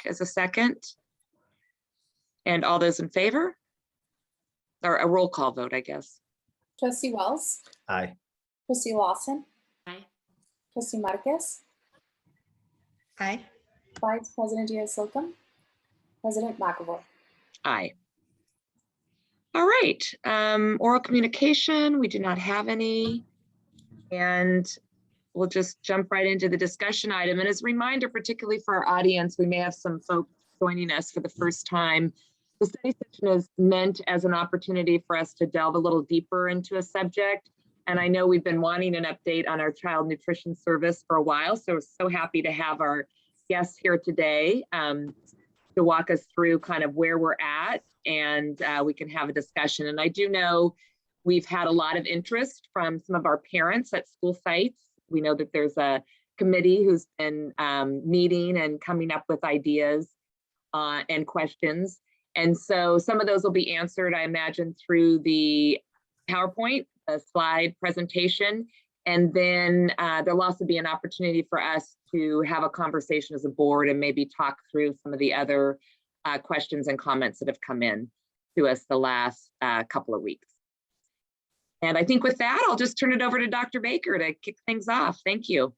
as a second. And all those in favor? Or a roll call vote, I guess. Trustee Wells, Aye. Trustee Lawson, Aye. Trustee Marquez, Aye. Vice President Diaz-Solcom, President McAvoy. Aye. All right, oral communication, we do not have any. And we'll just jump right into the discussion item. And as a reminder, particularly for our audience, we may have some folks joining us for the first time. The study session is meant as an opportunity for us to delve a little deeper into a subject. And I know we've been wanting an update on our child nutrition service for a while. So we're so happy to have our guests here today to walk us through kind of where we're at, and we can have a discussion. And I do know we've had a lot of interest from some of our parents at school sites. We know that there's a committee who's been meeting and coming up with ideas and questions. And so some of those will be answered, I imagine, through the PowerPoint, the slide presentation. And then there'll also be an opportunity for us to have a conversation as a board and maybe talk through some of the other questions and comments that have come in to us the last couple of weeks. And I think with that, I'll just turn it over to Dr. Baker to kick things off. Thank you.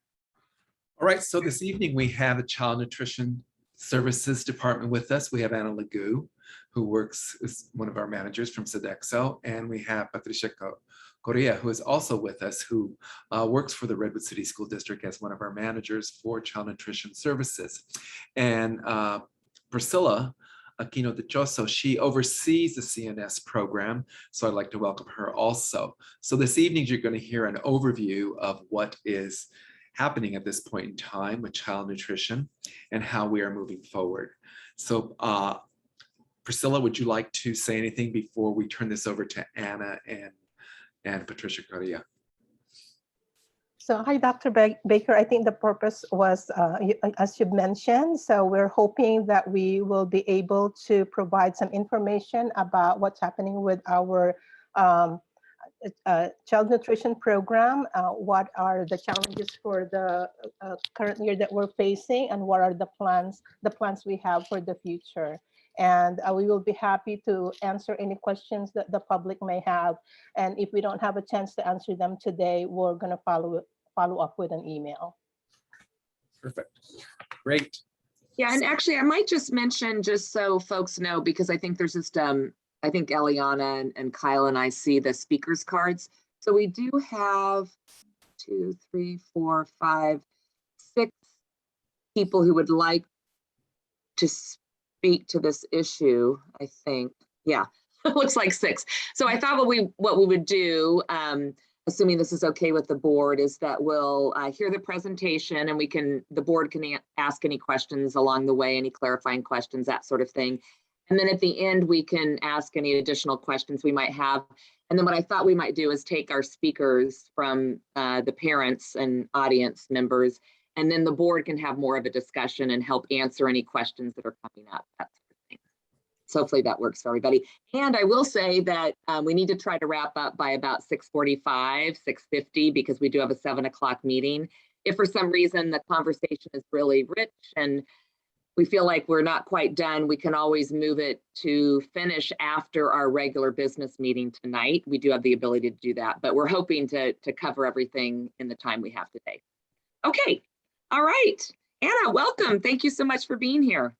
All right, so this evening we have the Child Nutrition Services Department with us. We have Anna Legou, who works as one of our managers from Sodexo, and we have Patricia Correa, who is also with us, who works for the Redwood City School District as one of our managers for Child Nutrition Services. And Priscilla Aquino de Choso, she oversees the CNS program, so I'd like to welcome her also. So this evening, you're going to hear an overview of what is happening at this point in time with child nutrition and how we are moving forward. So Priscilla, would you like to say anything before we turn this over to Anna and Patricia Correa? So hi, Dr. Baker. I think the purpose was, as you've mentioned, so we're hoping that we will be able to provide some information about what's happening with our child nutrition program, what are the challenges for the current year that we're facing, and what are the plans we have for the future. And we will be happy to answer any questions that the public may have. And if we don't have a chance to answer them today, we're going to follow up with an email. Perfect. Great. Yeah, and actually I might just mention, just so folks know, because I think there's just, I think Eliana and Kyle and I see the speakers cards. So we do have 2, 3, 4, 5, 6 people who would like to speak to this issue, I think. Yeah, it looks like 6. So I thought what we would do, assuming this is okay with the board, is that we'll hear the presentation and the board can ask any questions along the way, any clarifying questions, that sort of thing. And then at the end, we can ask any additional questions we might have. And then what I thought we might do is take our speakers from the parents and audience members, and then the board can have more of a discussion and help answer any questions that are coming up, that sort of thing. So hopefully that works for everybody. And I will say that we need to try to wrap up by about 6:45, 6:50, because we do have a 7 o'clock meeting. If for some reason the conversation is really rich and we feel like we're not quite done, we can always move it to finish after our regular business meeting tonight. We do have the ability to do that, but we're hoping to cover everything in the time we have today. Okay, all right. Anna, welcome. Thank you so much for being here.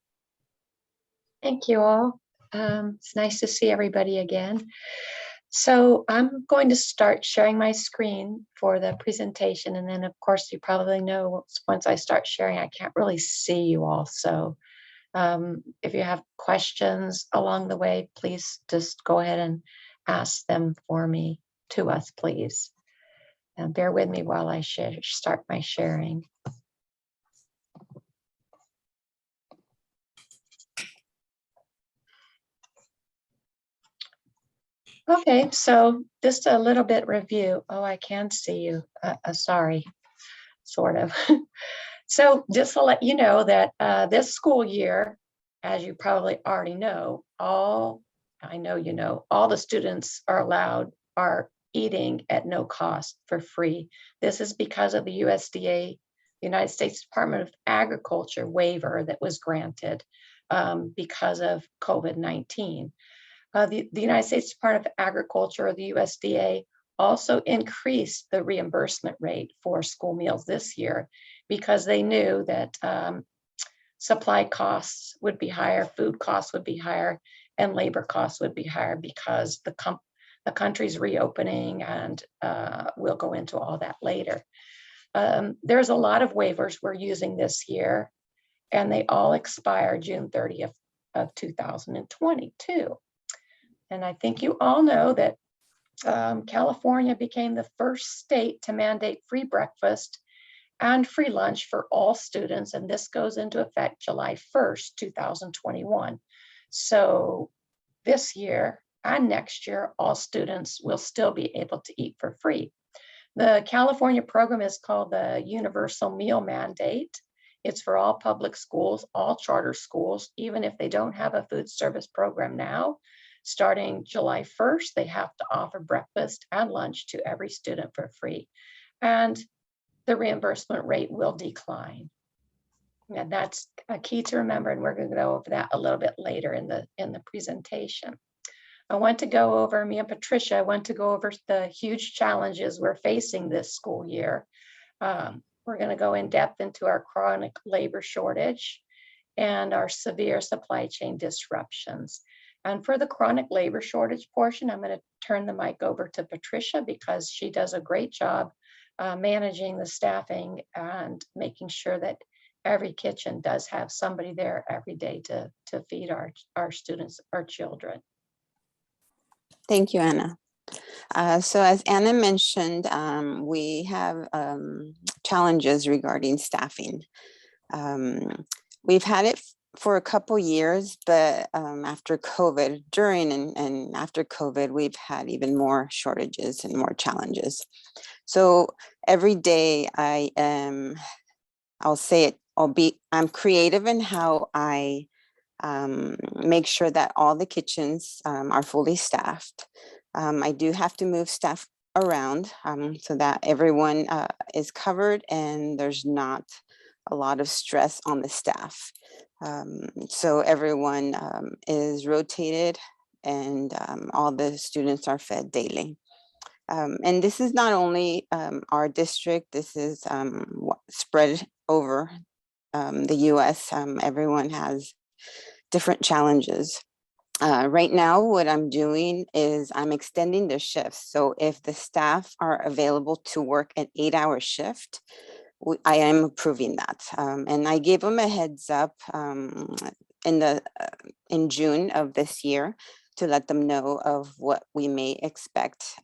Thank you all. It's nice to see everybody again. So I'm going to start sharing my screen for the presentation. And then of course, you probably know once I start sharing, I can't really see you all. So if you have questions along the way, please just go ahead and ask them to us, please. And bear with me while I start my sharing. Okay, so just a little bit review. Oh, I can see you. Sorry, sort of. So just to let you know that this school year, as you probably already know, all the students are eating at no cost for free. This is because of the USDA United States Department of Agriculture waiver that was granted because of COVID-19. The United States Department of Agriculture, or the USDA, also increased the reimbursement rate for school meals this year because they knew that supply costs would be higher, food costs would be higher, and labor costs would be higher because the country's reopening, and we'll go into all that later. There's a lot of waivers we're using this year, and they all expire June 30th of 2022. And I think you all know that California became the first state to mandate free breakfast and free lunch for all students, and this goes into effect July 1st, 2021. So this year and next year, all students will still be able to eat for free. The California program is called the Universal Meal Mandate. It's for all public schools, all charter schools, even if they don't have a food service program now. Starting July 1st, they have to offer breakfast and lunch to every student for free. And the reimbursement rate will decline. And that's a key to remember, and we're going to go over that a little bit later in the presentation. Me and Patricia want to go over the huge challenges we're facing this school year. We're going to go in depth into our chronic labor shortage and our severe supply chain disruptions. And for the chronic labor shortage portion, I'm going to turn the mic over to Patricia because she does a great job managing the staffing and making sure that every kitchen does have somebody there every day to feed our students, our children. Thank you, Anna. So as Anna mentioned, we have challenges regarding staffing. We've had it for a couple years, but after COVID, during and after COVID, we've had even more shortages and more challenges. So every day I'll say it, I'm creative in how I make sure that all the kitchens are fully staffed. I do have to move staff around so that everyone is covered and there's not a lot of stress on the staff. So everyone is rotated and all the students are fed daily. And this is not only our district, this is spread over the US. Everyone has different challenges. Right now, what I'm doing is I'm extending the shifts. So if the staff are available to work an 8-hour shift, I am approving that. And I gave them a heads up in June of this year to let them know of what we may expect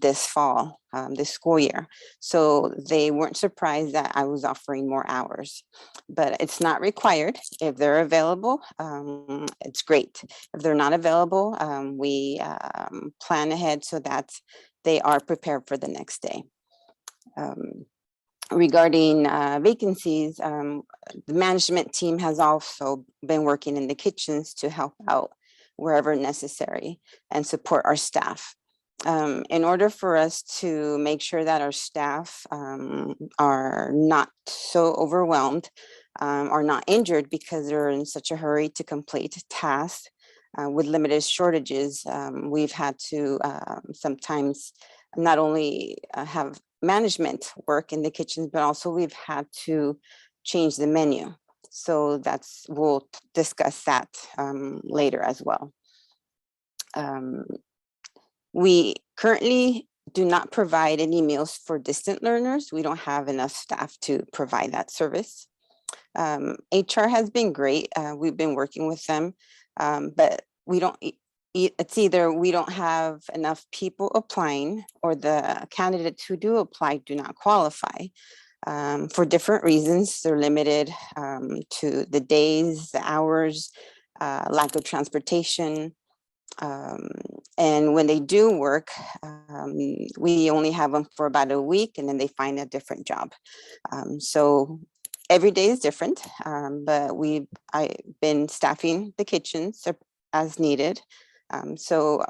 this fall, this school year. So they weren't surprised that I was offering more hours, but it's not required. If they're available, it's great. If they're not available, we plan ahead so that they are prepared for the next day. Regarding vacancies, the management team has also been working in the kitchens to help out wherever necessary and support our staff. In order for us to make sure that our staff are not so overwhelmed or not injured because they're in such a hurry to complete tasks with limited shortages, we've had to sometimes not only have management work in the kitchens, but also we've had to change the menu. So we'll discuss that later as well. We currently do not provide any meals for distant learners. We don't have enough staff to provide that service. HR has been great. We've been working with them, but it's either we don't have enough people applying or the candidates who do apply do not qualify. For different reasons. They're limited to the days, the hours, lack of transportation. And when they do work, we only have them for about a week and then they find a different job. So every day is different, but I've been staffing the kitchens as needed. So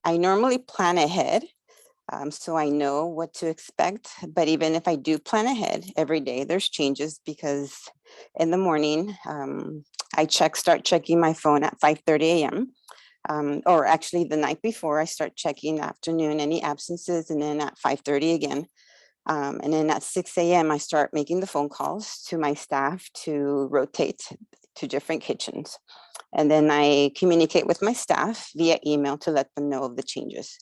I normally plan ahead So I know what to expect. But even if I do plan ahead every day, there's changes because in the morning, I start checking my phone at 5:30 a.m. Or actually the night before, I start checking afternoon, any absences, and then at 5:30 again. And then at 6 a.m., I start making the phone calls to my staff to rotate to different kitchens. And then I communicate with my staff via email to let them know of the changes.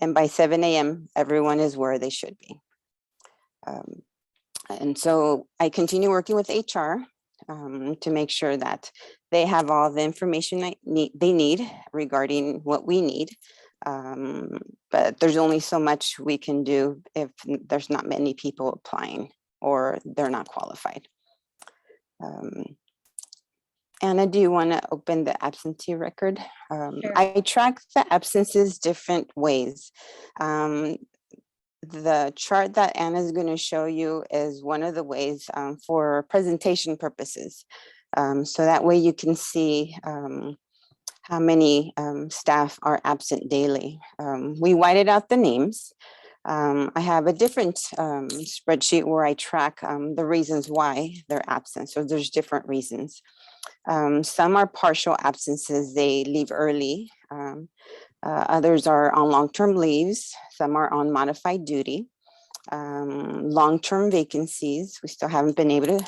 And by 7 a.m., everyone is where they should be. And so I continue working with HR to make sure that they have all the information they need regarding what we need. But there's only so much we can do if there's not many people applying or they're not qualified. Anna, do you want to open the absentee record? Sure. I track the absences different ways. The chart that Anna is going to show you is one of the ways for presentation purposes. So that way you can see how many staff are absent daily. We whited out the names. I have a different spreadsheet where I track the reasons why they're absent. So there's different reasons. Some are partial absences, they leave early. Others are on long-term leaves. Some are on modified duty. Long-term vacancies, we still haven't been able to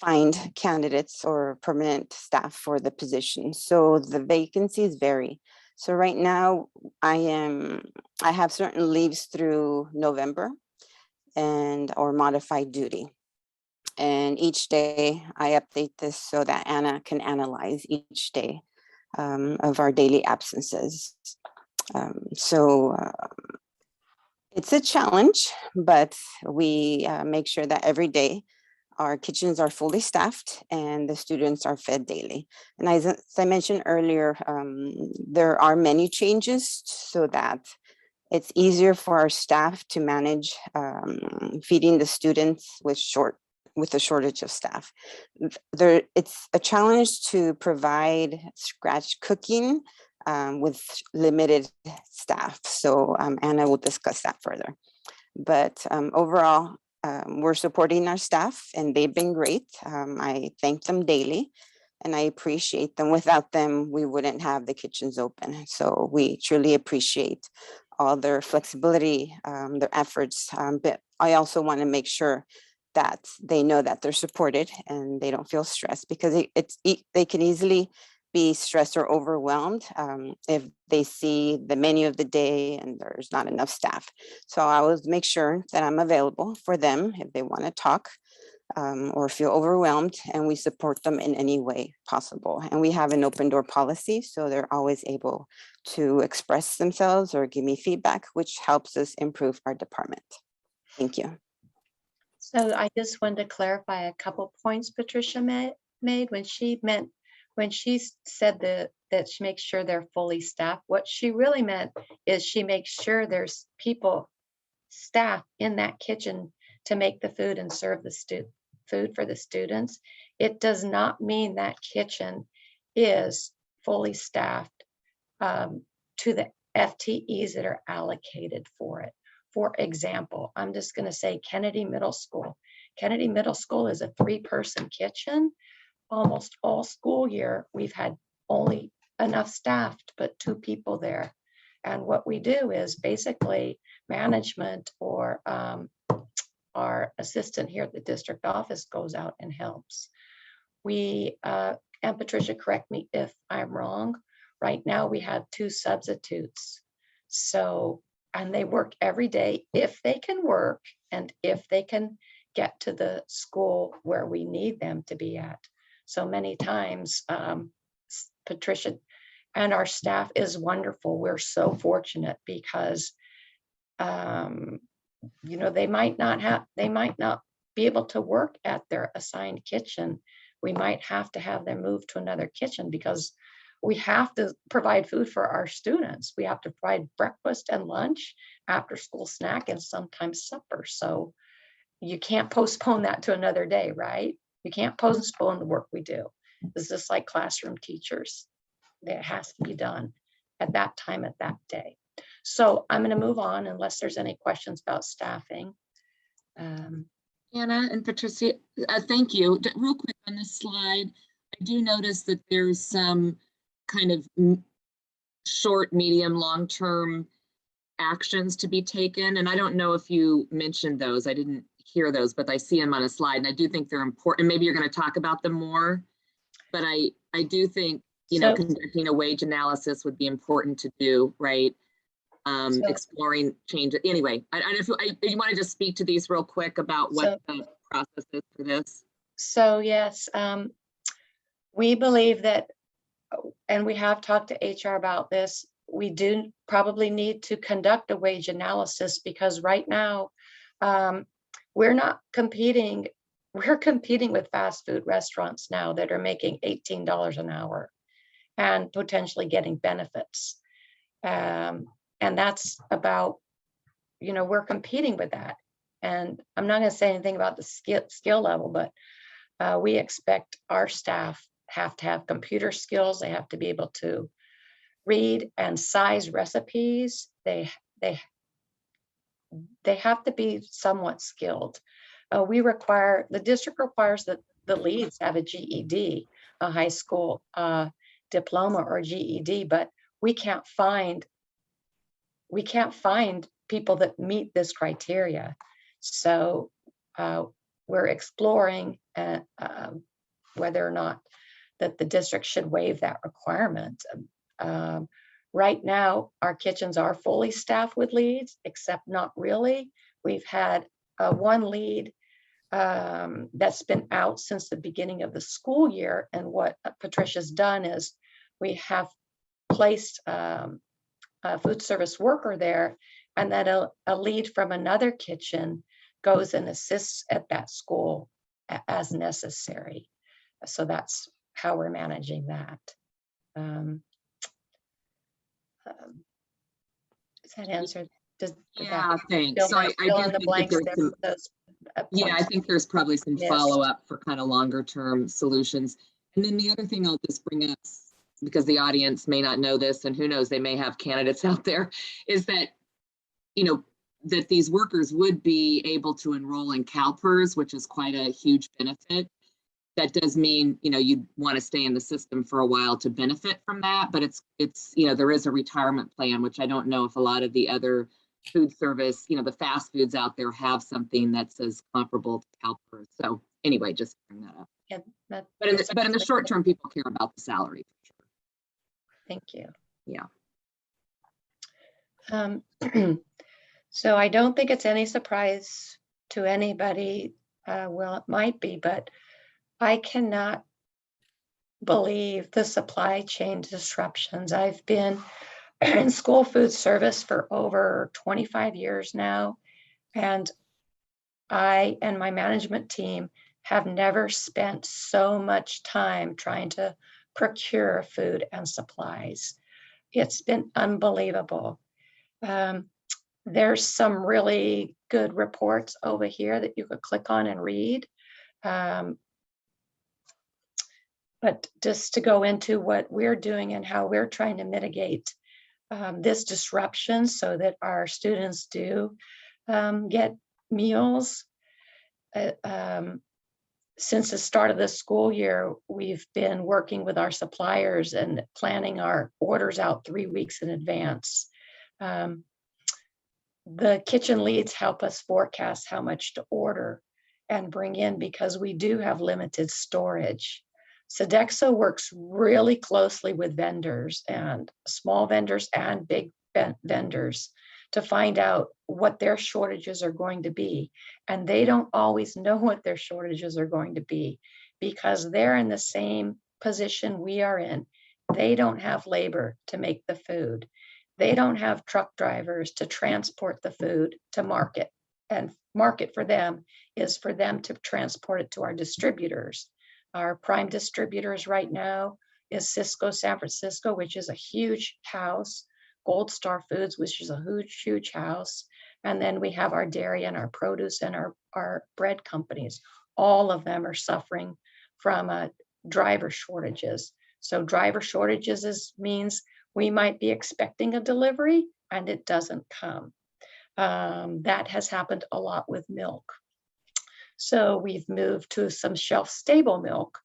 find candidates or permanent staff for the position. So the vacancies vary. So right now I have certain leaves through November or modified duty. And each day I update this so that Anna can analyze each day of our daily absences. It's a challenge, but we make sure that every day our kitchens are fully staffed and the students are fed daily. And as I mentioned earlier, there are menu changes so that it's easier for our staff to manage feeding the students with a shortage of staff. It's a challenge to provide scratch cooking with limited staff. So Anna will discuss that further. But overall, we're supporting our staff and they've been great. I thank them daily and I appreciate them. Without them, we wouldn't have the kitchens open. So we truly appreciate all their flexibility, their efforts. But I also want to make sure that they know that they're supported and they don't feel stressed, because they can easily be stressed or overwhelmed if they see the menu of the day and there's not enough staff. So I always make sure that I'm available for them if they want to talk or feel overwhelmed, and we support them in any way possible. And we have an open door policy, so they're always able to express themselves or give me feedback, which helps us improve our department. Thank you. So I just wanted to clarify a couple points Patricia made when she said that she makes sure they're fully staffed. What she really meant is she makes sure there's staff in that kitchen to make the food and serve the food for the students. It does not mean that kitchen is fully staffed to the FTEs that are allocated for it. For example, I'm just going to say Kennedy Middle School. Kennedy Middle School is a 3-person kitchen. Almost all school year, we've had only enough staff to put 2 people there. And what we do is basically management or our assistant here at the district office goes out and helps. And Patricia, correct me if I'm wrong, right now we have 2 substitutes. So, and they work every day if they can work and if they can get to the school where we need them to be at. So many times, Patricia and our staff is wonderful. We're so fortunate because, they might not be able to work at their assigned kitchen. We might have to have them move to another kitchen because we have to provide food for our students. We have to provide breakfast and lunch, after school snack, and sometimes supper. So you can't postpone that to another day, right? You can't postpone the work we do. It's just like classroom teachers. It has to be done at that time, at that day. So I'm going to move on unless there's any questions about staffing. Anna and Patricia, thank you. Real quick on this slide, I do notice that there's some kind of short, medium, long-term actions to be taken. And I don't know if you mentioned those. I didn't hear those, but I see them on a slide. And I do think they're important. Maybe you're going to talk about them more. But I do think, conducting a wage analysis would be important to do, right? Exploring change. Anyway, you want to just speak to these real quick about what the process is for this? So yes, we believe that, and we have talked to HR about this, we do probably need to conduct a wage analysis because right now we're not competing. We're competing with fast food restaurants now that are making $18 an hour and potentially getting benefits. And that's about, we're competing with that. And I'm not going to say anything about the skill level, but we expect our staff have to have computer skills. They have to be able to read and size recipes. They have to be somewhat skilled. The district requires that the leads have a GED, a high school diploma or GED, but we can't find people that meet this criteria. So we're exploring whether or not that the district should waive that requirement. Right now, our kitchens are fully staffed with leads, except not really. We've had one lead that's been out since the beginning of the school year. And what Patricia's done is we have placed a food service worker there, and then a lead from another kitchen goes and assists at that school as necessary. So that's how we're managing that. Does that answer? Yeah, thanks. So I do in the think blanks that there, those yeah, I think there's probably some Yes. follow-up for kind of longer term solutions. And then the other thing I'll just bring up, because the audience may not know this, and who knows, they may have candidates out there, is that, that these workers would be able to enroll in CalPERS, which is quite a huge benefit. That does mean, you'd want to stay in the system for a while to benefit from that, but it's there is a retirement plan, which I don't know if a lot of the other food service, the fast foods out there have something that's as comparable to CalPERS. So anyway, just bring that up. Yeah, But in the short term, people care about the salary for sure. Thank you. Yeah. So I don't think it's any surprise to anybody. Well, it might be, but I cannot believe the supply chain disruptions. I've been in school food service for over 25 years now, and I and my management team have never spent so much time trying to procure food and supplies. It's been unbelievable. There's some really good reports over here that you could click on and read. But just to go into what we're doing and how we're trying to mitigate this disruption so that our students do get meals. Since the start of the school year, we've been working with our suppliers and planning our orders out 3 weeks in advance. The kitchen leads help us forecast how much to order and bring in because we do have limited storage. Sodexo works really closely with vendors and small vendors and big vendors to find out what their shortages are going to be. And they don't always know what their shortages are going to be because they're in the same position we are in. They don't have labor to make the food. They don't have truck drivers to transport the food to market. And market for them is for them to transport it to our distributors. Our prime distributors right now is Cisco San Francisco, which is a huge house, Gold Star Foods, which is a huge, huge house. And then we have our dairy and our produce and our bread companies. All of them are suffering from driver shortages. So driver shortages means we might be expecting a delivery, and it doesn't come. That has happened a lot with milk. So we've moved to some shelf-stable milk,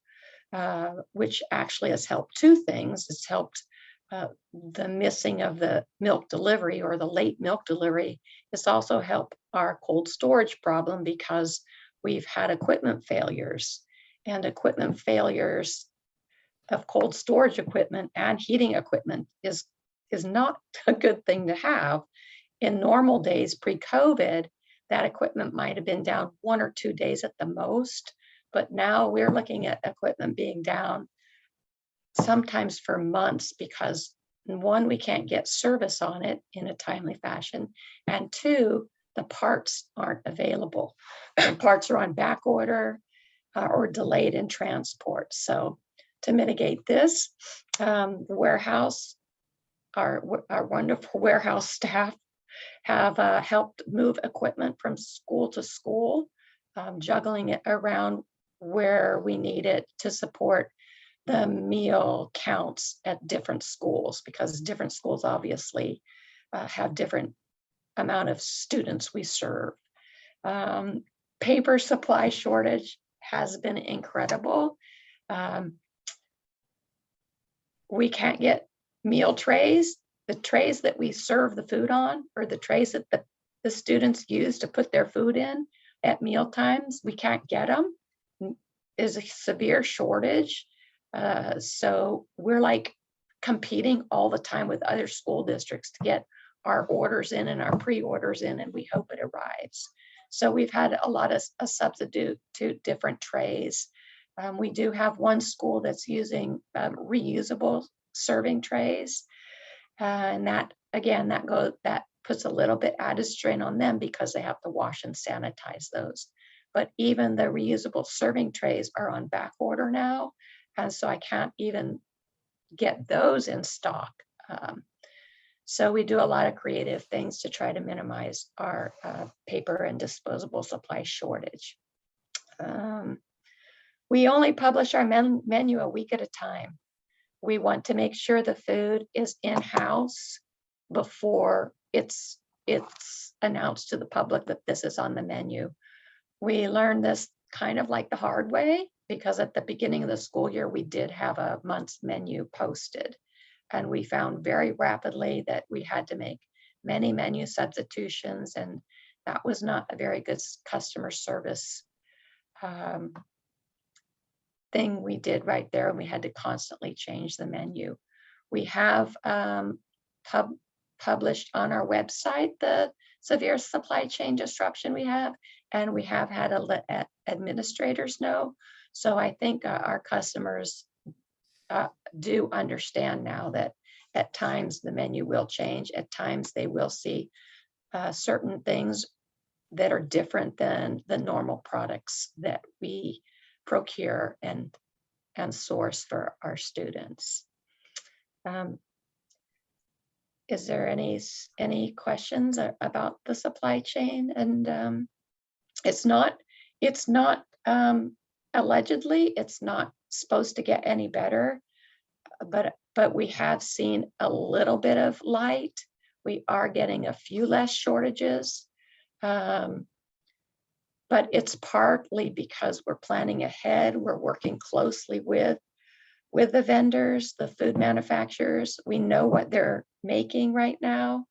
which actually has helped two things. It's helped the missing of the milk delivery or the late milk delivery. It's also helped our cold storage problem because we've had equipment failures, and equipment failures of cold storage equipment and heating equipment is not a good thing to have. In normal days pre-COVID, that equipment might have been down 1 or 2 days at the most, but now we're looking at equipment being down sometimes for months because, one, we can't get service on it in a timely fashion, and two, the parts aren't available. The parts are on back order or delayed in transport. So to mitigate this, the warehouse, our wonderful warehouse staff have helped move equipment from school to school, juggling it around where we need it to support the meal counts at different schools, because different schools obviously have different amount of students we serve. Paper supply shortage has been incredible. We can't get meal trays. The trays that we serve the food on, or the trays that the students use to put their food in at meal times, we can't get them. Is a severe shortage. So we're like competing all the time with other school districts to get our orders in and our pre-orders in, and we hope it arrives. So we've had a lot of a substitute to different trays. We do have one school that's using reusable serving trays. And that, again, that puts a little bit added strain on them because they have to wash and sanitize those. But even the reusable serving trays are on back order now. And so I can't even get those in stock. So we do a lot of creative things to try to minimize our paper and disposable supply shortage. We only publish our menu a week at a time. We want to make sure the food is in-house before it's announced to the public that this is on the menu. We learned this kind of like the hard way, because at the beginning of the school year, we did have a month's menu posted. And we found very rapidly that we had to make many menu substitutions, and that was not a very good customer service thing we did right there, and we had to constantly change the menu. We have published on our website the severe supply chain disruption we have, and we have had to let administrators know. So I think our customers do understand now that at times the menu will change. At times they will see certain things that are different than the normal products that we procure and source for our students. Is there any questions about the supply chain? And it's not allegedly, it's not supposed to get any better, but we have seen a little bit of light. We are getting a few less shortages. But it's partly because we're planning ahead. We're working closely with the vendors, the food manufacturers. We know what they're making right now.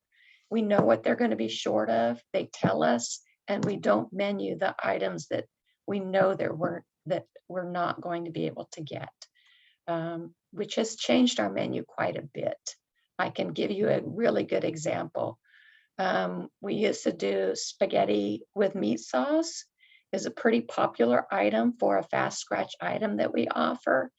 We know what they're going to be short of. They tell us, and we don't menu the items that we know that we're not going to be able to get, which has changed our menu quite a bit. I can give you a really good example. We used to do spaghetti with meat sauce. Is a pretty popular item for a fast scratch item that we offer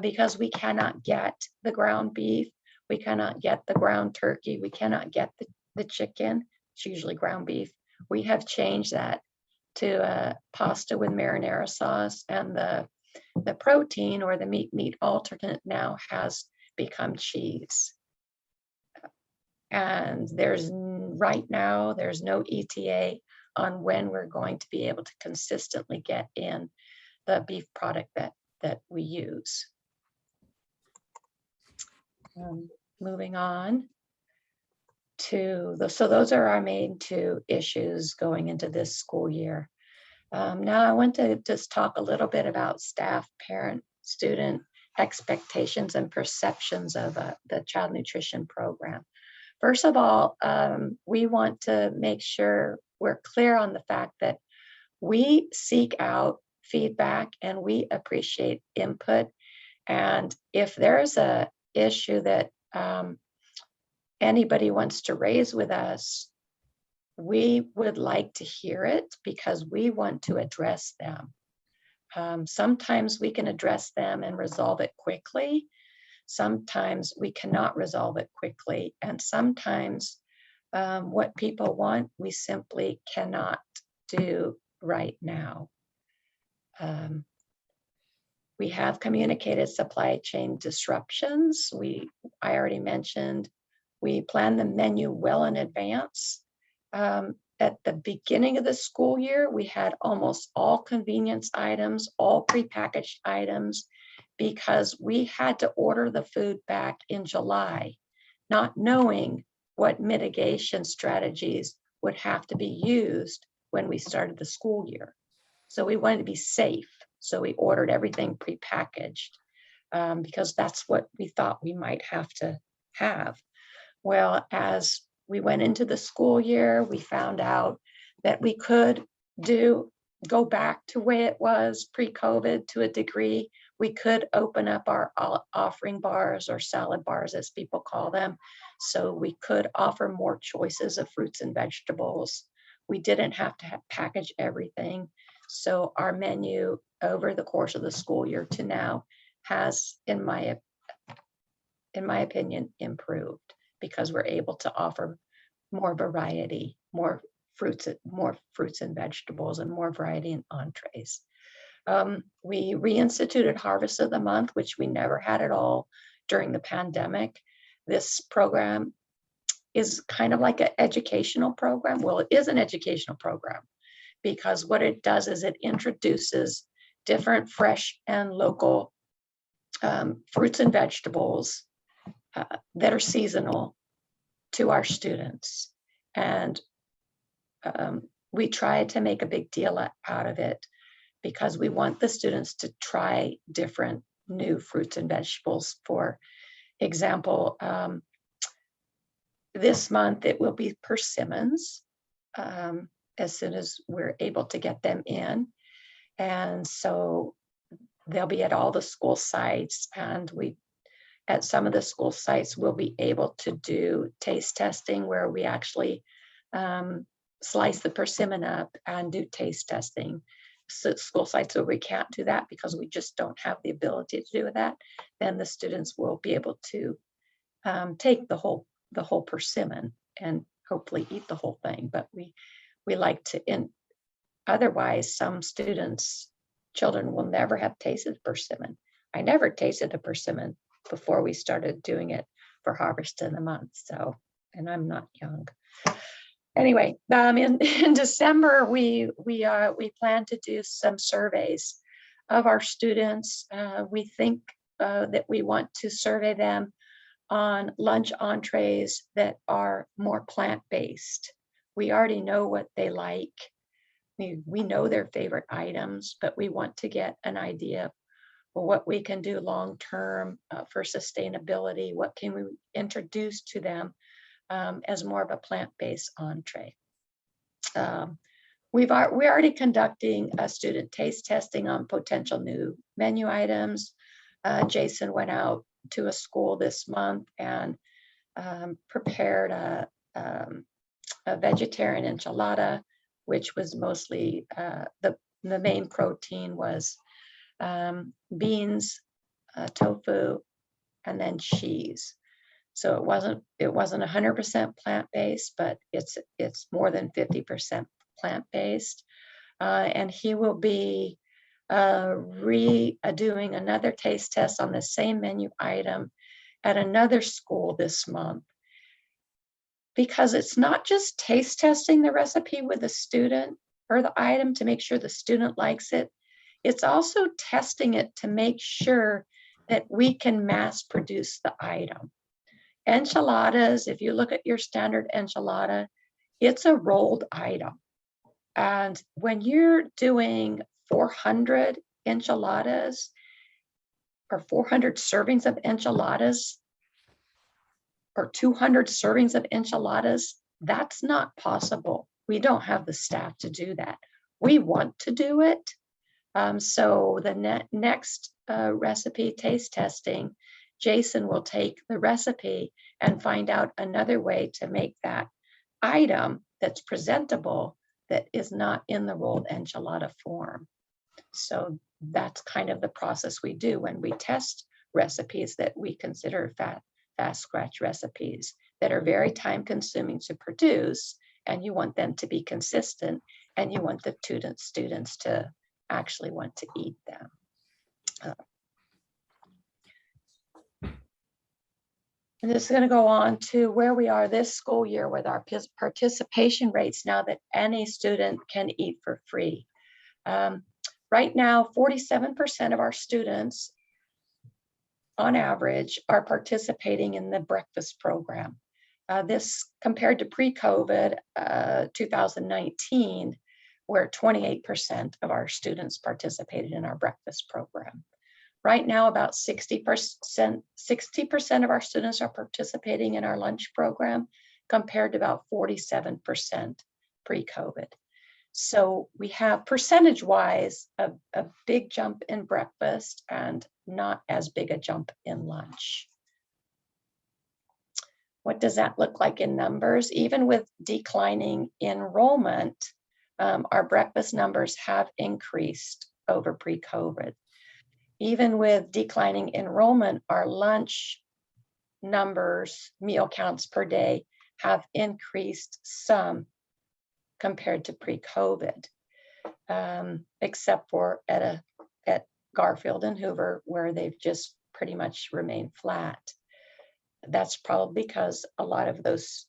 because we cannot get the ground beef, we cannot get the ground turkey, we cannot get the chicken. It's usually ground beef. We have changed that to pasta with marinara sauce, and the protein or the meat alternate now has become cheese. And right now, there's no ETA on when we're going to be able to consistently get in the beef product that we use. Moving on so those are our main two issues going into this school year. Now I want to just talk a little bit about staff, parent, student expectations and perceptions of the child nutrition program. First of all, we want to make sure we're clear on the fact that we seek out feedback and we appreciate input. And if there's a issue that anybody wants to raise with us, we would like to hear it because we want to address them. Sometimes we can address them and resolve it quickly. Sometimes we cannot resolve it quickly. And sometimes what people want, we simply cannot do right now. We have communicated supply chain disruptions. I already mentioned, we plan the menu well in advance. At the beginning of the school year, we had almost all convenience items, all prepackaged items, because we had to order the food back in July, not knowing what mitigation strategies would have to be used when we started the school year. So we wanted to be safe. So we ordered everything prepackaged because that's what we thought we might have to have. Well, as we went into the school year, we found out that we could go back to where it was pre-COVID to a degree. We could open up our offering bars or salad bars, as people call them. So we could offer more choices of fruits and vegetables. We didn't have to package everything. So our menu over the course of the school year to now has, in my opinion, improved because we're able to offer more variety, more fruits and vegetables, and more variety in entrees. We reinstituted Harvest of the Month, which we never had at all during the pandemic. This program is kind of like an educational program. Well, it is an educational program because what it does is it introduces different fresh and local fruits and vegetables that are seasonal to our students. And we try to make a big deal out of it because we want the students to try different new fruits and vegetables. For example, this month it will be persimmons as soon as we're able to get them in. And so they'll be at all the school sites, and at some of the school sites, we'll be able to do taste testing where we actually slice the persimmon up and do taste testing. So school sites where we can't do that because we just don't have the ability to do that, then the students will be able to take the whole persimmon and hopefully eat the whole thing. But we like to, otherwise some children will never have tasted persimmon. I never tasted a persimmon before we started doing it for Harvest in the Month. So, and I'm not young. Anyway, in December, we plan to do some surveys of our students. We think that we want to survey them on lunch entrees that are more plant-based. We already know what they like. We know their favorite items, but we want to get an idea of what we can do long-term for sustainability. What can we introduce to them as more of a plant-based entree? We're already conducting a student taste testing on potential new menu items. Jason went out to a school this month and prepared a vegetarian enchilada, which was mostly the main protein was beans, tofu, and then cheese. So it wasn't 100% plant-based, but it's more than 50% plant-based. And he will be doing another taste test on the same menu item at another school this month. Because it's not just taste testing the recipe with the student or the item to make sure the student likes it. It's also testing it to make sure that we can mass produce the item. Enchiladas, if you look at your standard enchilada, it's a rolled item. And when you're doing 400 enchiladas or 400 servings of enchiladas or 200 servings of enchiladas, that's not possible. We don't have the staff to do that. We want to do it. So the next recipe taste testing, Jason will take the recipe and find out another way to make that item that's presentable, that is not in the rolled enchilada form. So that's kind of the process we do when we test recipes that we consider fast scratch recipes that are very time consuming to produce, and you want them to be consistent, and you want the students to actually want to eat them. And this is going to go on to where we are this school year with our participation rates now that any student can eat for free. Right now, 47% of our students on average are participating in the breakfast program. This compared to pre-COVID 2019, where 28% of our students participated in our breakfast program. Right now, about 60% of our students are participating in our lunch program, compared to about 47% pre-COVID. So we have percentage-wise a big jump in breakfast and not as big a jump in lunch. What does that look like in numbers? Even with declining enrollment, our breakfast numbers have increased over pre-COVID. Even with declining enrollment, our lunch numbers, meal counts per day, have increased some compared to pre-COVID, except for at Garfield and Hoover, where they've just pretty much remained flat. That's probably because a lot of those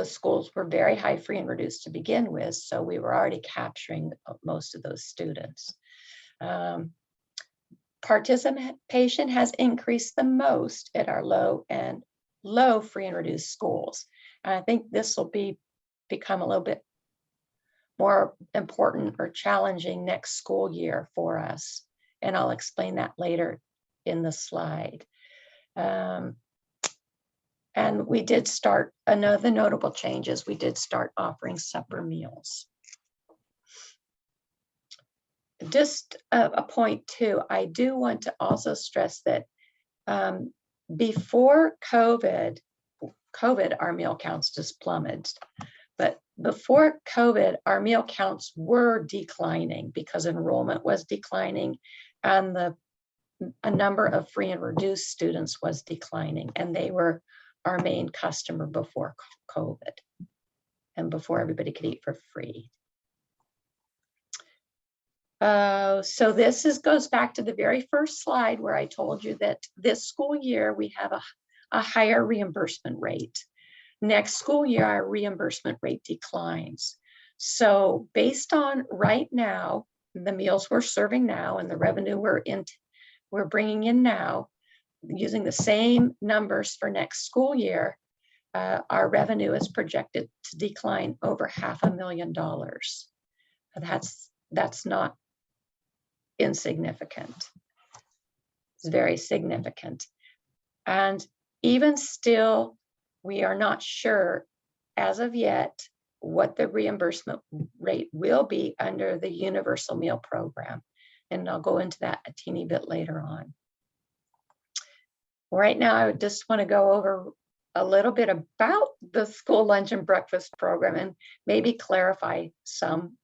schools were very high free and reduced to begin with, so we were already capturing most of those students. Participation has increased the most at our low free and reduced schools. And I think this will become a little bit more important or challenging next school year for us. And I'll explain that later in the slide. And we did start, another notable changes, we did start offering supper meals. Just a point too, I do want to also stress that before COVID, our meal counts just plummeted. But before COVID, our meal counts were declining because enrollment was declining and a number of free and reduced students was declining, and they were our main customer before COVID and before everybody could eat for free. So this goes back to the very first slide where I told you that this school year we have a higher reimbursement rate. Next school year, our reimbursement rate declines. So based on right now, the meals we're serving now and the revenue we're bringing in now, using the same numbers for next school year, our revenue is projected to decline over $500,000. That's not insignificant. It's very significant. And even still, we are not sure as of yet what the reimbursement rate will be under the Universal Meal Program. And I'll go into that a teeny bit later on. Right now, I would just want to go over a little bit about the school lunch and breakfast program and maybe clarify some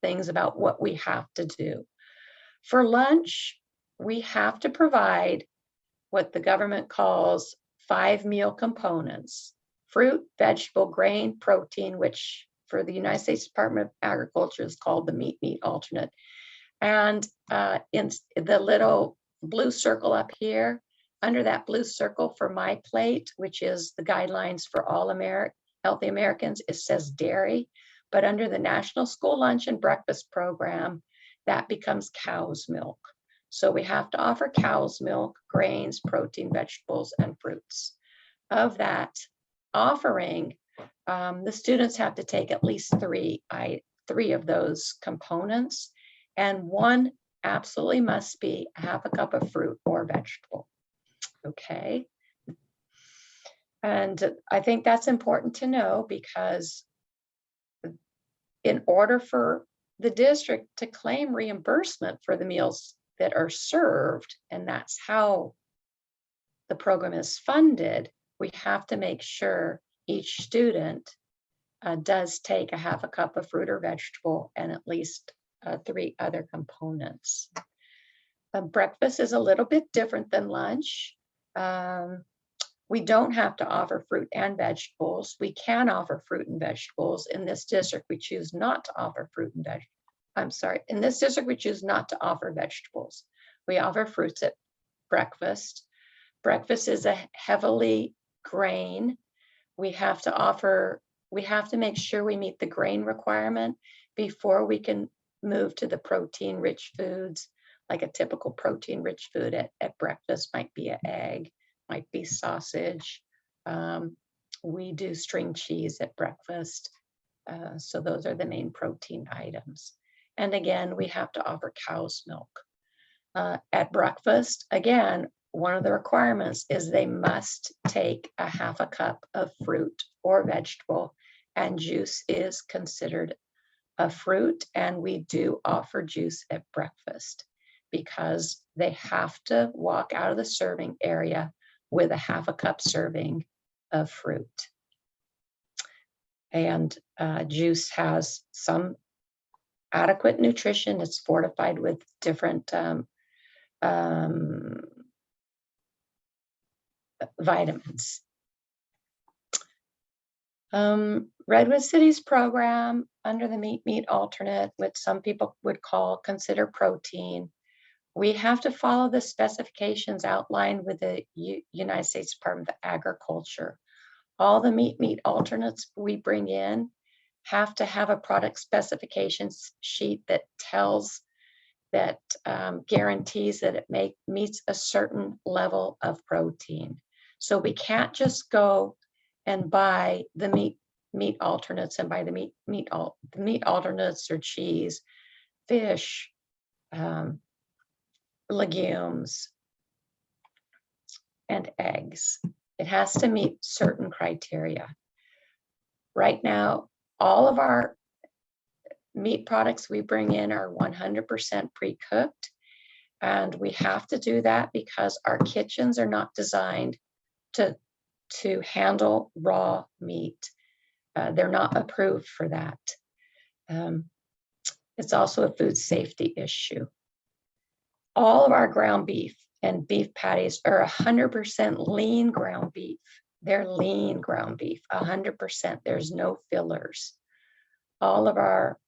things about what we have to do. For lunch, we have to provide what the government calls 5 meal components: fruit, vegetable, grain, protein, which for the United States Department of Agriculture is called the meat alternate. And in the little blue circle up here, under that blue circle for my plate, which is the guidelines for all healthy Americans, it says dairy. But under the National School Lunch and Breakfast Program, that becomes cow's milk. So we have to offer cow's milk, grains, protein, vegetables, and fruits. Of that offering, the students have to take at least three of those components, and one absolutely must be half a cup of fruit or vegetable. Okay. And I think that's important to know, because in order for the district to claim reimbursement for the meals that are served, and that's how the program is funded, we have to make sure each student does take a half a cup of fruit or vegetable and at least 3 other components. Breakfast is a little bit different than lunch. We don't have to offer fruit and vegetables. We can offer fruit and vegetables. In this district, we choose not to offer fruit and vegetables. I'm sorry, in this district, we choose not to offer vegetables. We offer fruits at breakfast. Breakfast is a heavily grain. We have to make sure we meet the grain requirement before we can move to the protein-rich foods. Like a typical protein-rich food at breakfast might be an egg, might be sausage. We do string cheese at breakfast. So those are the main protein items. And again, we have to offer cow's milk. At breakfast, again, one of the requirements is they must take a half a cup of fruit or vegetable, and juice is considered a fruit. And we do offer juice at breakfast because they have to walk out of the serving area with a half a cup serving of fruit. And juice has some adequate nutrition. It's fortified with different vitamins. Redwood City's program under the meat alternate, which some people would consider protein. We have to follow the specifications outlined with the United States Department of Agriculture. All the meat alternates we bring in have to have a product specifications sheet that guarantees that it meets a certain level of protein. So we can't just go and buy the meat alternates and buy the meat alternates or cheese, fish, legumes, and eggs. It has to meet certain criteria. Right now, all of our meat products we bring in are 100% pre-cooked. And we have to do that because our kitchens are not designed to handle raw meat. They're not approved for that. It's also a food safety issue. All of our ground beef and beef patties are 100% lean ground beef. They're lean ground beef, 100%. There's no fillers. All of our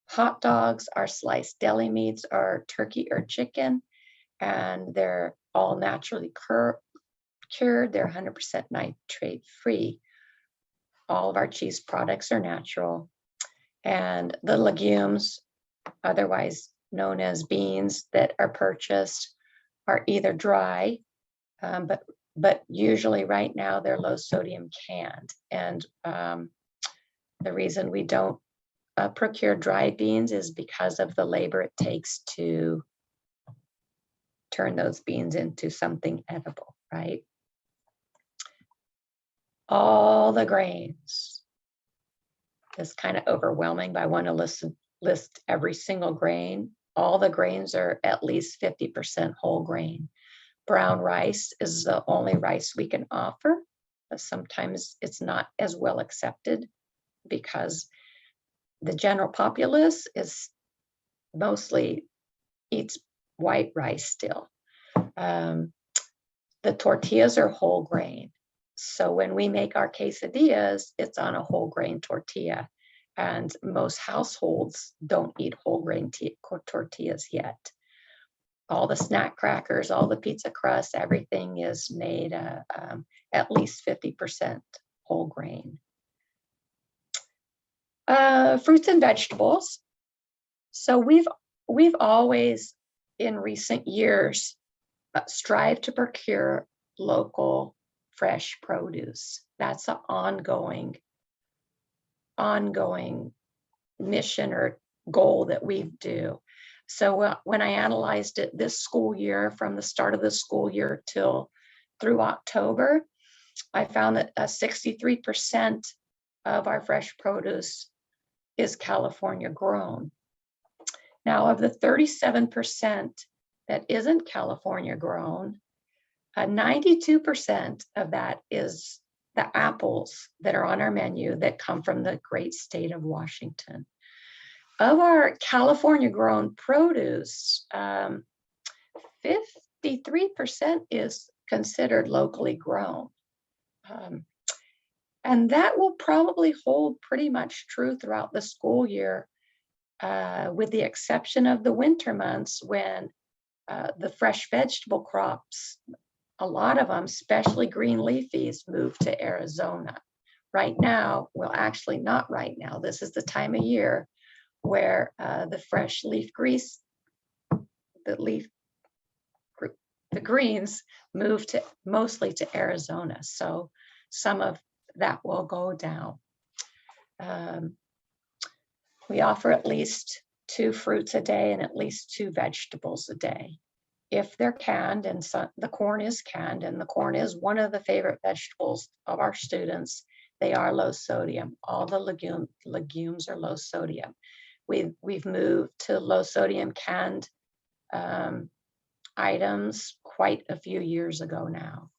hot dogs, our sliced deli meats are turkey or chicken, and they're all naturally cured. They're 100% nitrate free. All of our cheese products are natural. And the legumes, otherwise known as beans, that are purchased are either dry, but usually right now they're low sodium canned. And the reason we don't procure dried beans is because of the labor it takes to turn those beans into something edible, right? All the grains. It's kind of overwhelming, but I want to list every single grain. All the grains are at least 50% whole grain. Brown rice is the only rice we can offer. Sometimes it's not as well accepted because the general populace is mostly eats white rice still. The tortillas are whole grain. So when we make our quesadillas, it's on a whole grain tortilla. And most households don't eat whole grain tortillas yet. All the snack crackers, all the pizza crust, everything is made at least 50% whole grain. Fruits and vegetables. So we've always in recent years strive to procure local fresh produce. That's an ongoing mission or goal that we do. So when I analyzed it this school year, from the start of the school year through October, I found that 63% of our fresh produce is California grown. Now, of the 37% that isn't California grown, 92% of that is the apples that are on our menu that come from the great state of Washington. Of our California grown produce, 53% is considered locally grown. And that will probably hold pretty much true throughout the school year, with the exception of the winter months when the fresh vegetable crops, a lot of them, especially green leafies, move to Arizona. Right now, well, actually not right now, this is the time of year where the fresh leaf grease, the greens move to mostly to Arizona. So some of that will go down. We offer at least 2 fruits a day and at least 2 vegetables a day. If they're canned, and so the corn is canned, and the corn is one of the favorite vegetables of our students, they are low sodium. All the legumes are low sodium. We've moved to low sodium canned items quite a few years ago now.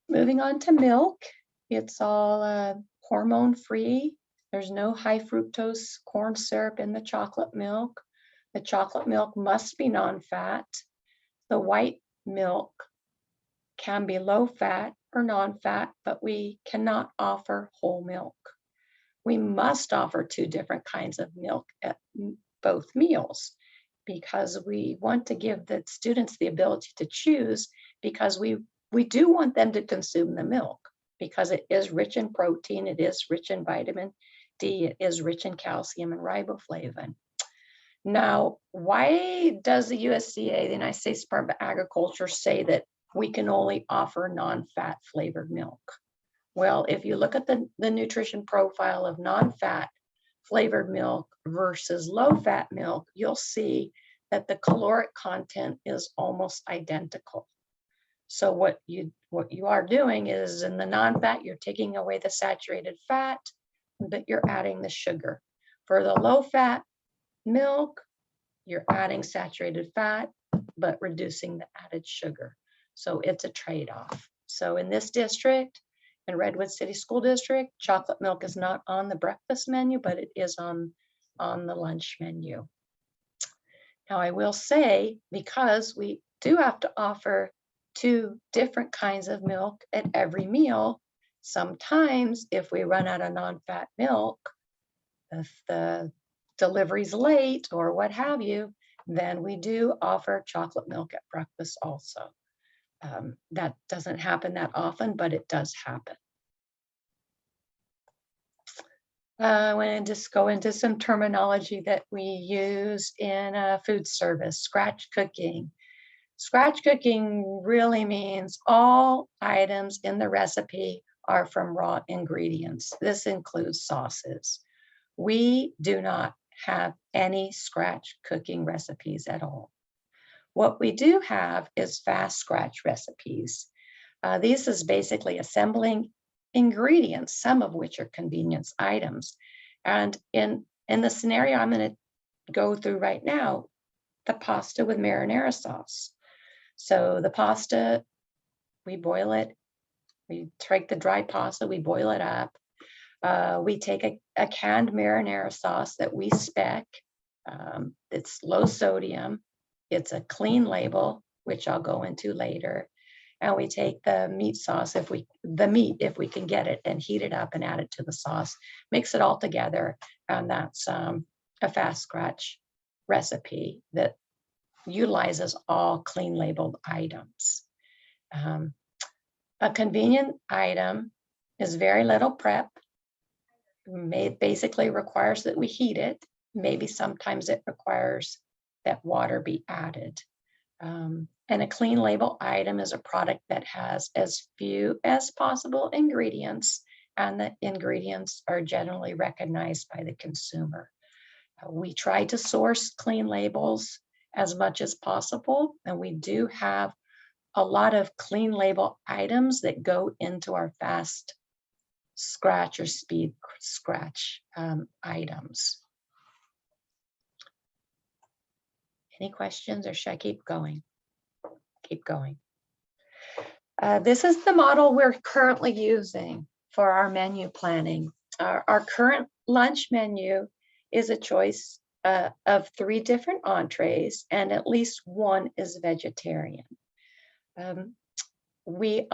Moving on to milk, it's all hormone free. There's no high fructose corn syrup in the chocolate milk. The chocolate milk must be non-fat. The white milk can be low fat or non-fat, but we cannot offer whole milk. We must offer 2 different kinds of milk at both meals because we want to give the students the ability to choose, because we do want them to consume the milk because it is rich in protein, it is rich in vitamin D, it is rich in calcium and riboflavin. Now, why does the USDA, the United States Department of Agriculture, say that we can only offer non-fat flavored milk? Well, if you look at the nutrition profile of non-fat flavored milk versus low-fat milk, you'll see that the caloric content is almost identical. So what you are doing is, in the non-fat, you're taking away the saturated fat, but you're adding the sugar. For the low-fat milk, you're adding saturated fat, but reducing the added sugar. So it's a trade-off. So in this district, in Redwood City School District, chocolate milk is not on the breakfast menu, but it is on the lunch menu. Now, I will say, because we do have to offer 2 different kinds of milk at every meal, sometimes if we run out of non-fat milk, if the delivery's late or what have you, then we do offer chocolate milk at breakfast also. That doesn't happen that often, but it does happen. I want to just go into some terminology that we use in food service. Scratch cooking. Scratch cooking really means all items in the recipe are from raw ingredients. This includes sauces. We do not have any scratch cooking recipes at all. What we do have is fast scratch recipes. This is basically assembling ingredients, some of which are convenience items. And in the scenario I'm going to go through right now, the pasta with marinara sauce. So the pasta, we boil it, we take the dry pasta, we boil it up. We take a canned marinara sauce that we spec. It's low sodium. It's a clean label, which I'll go into later. And we take the meat sauce, if we can get it, and heat it up and add it to the sauce, mix it all together. And that's a fast scratch recipe that utilizes all clean labeled items. A convenient item is very little prep. Basically requires that we heat it. maybe sometimes it requires that water be added. And a clean label item is a product that has as few as possible ingredients, and the ingredients are generally recognized by the consumer. We try to source clean labels as much as possible, and we do have a lot of clean label items that go into our fast scratch or speed scratch items. Any questions, or should I keep going? Keep going. This is the model we're currently using for our menu planning. Our current lunch menu is a choice of 3 different entrees, and at least one is vegetarian. We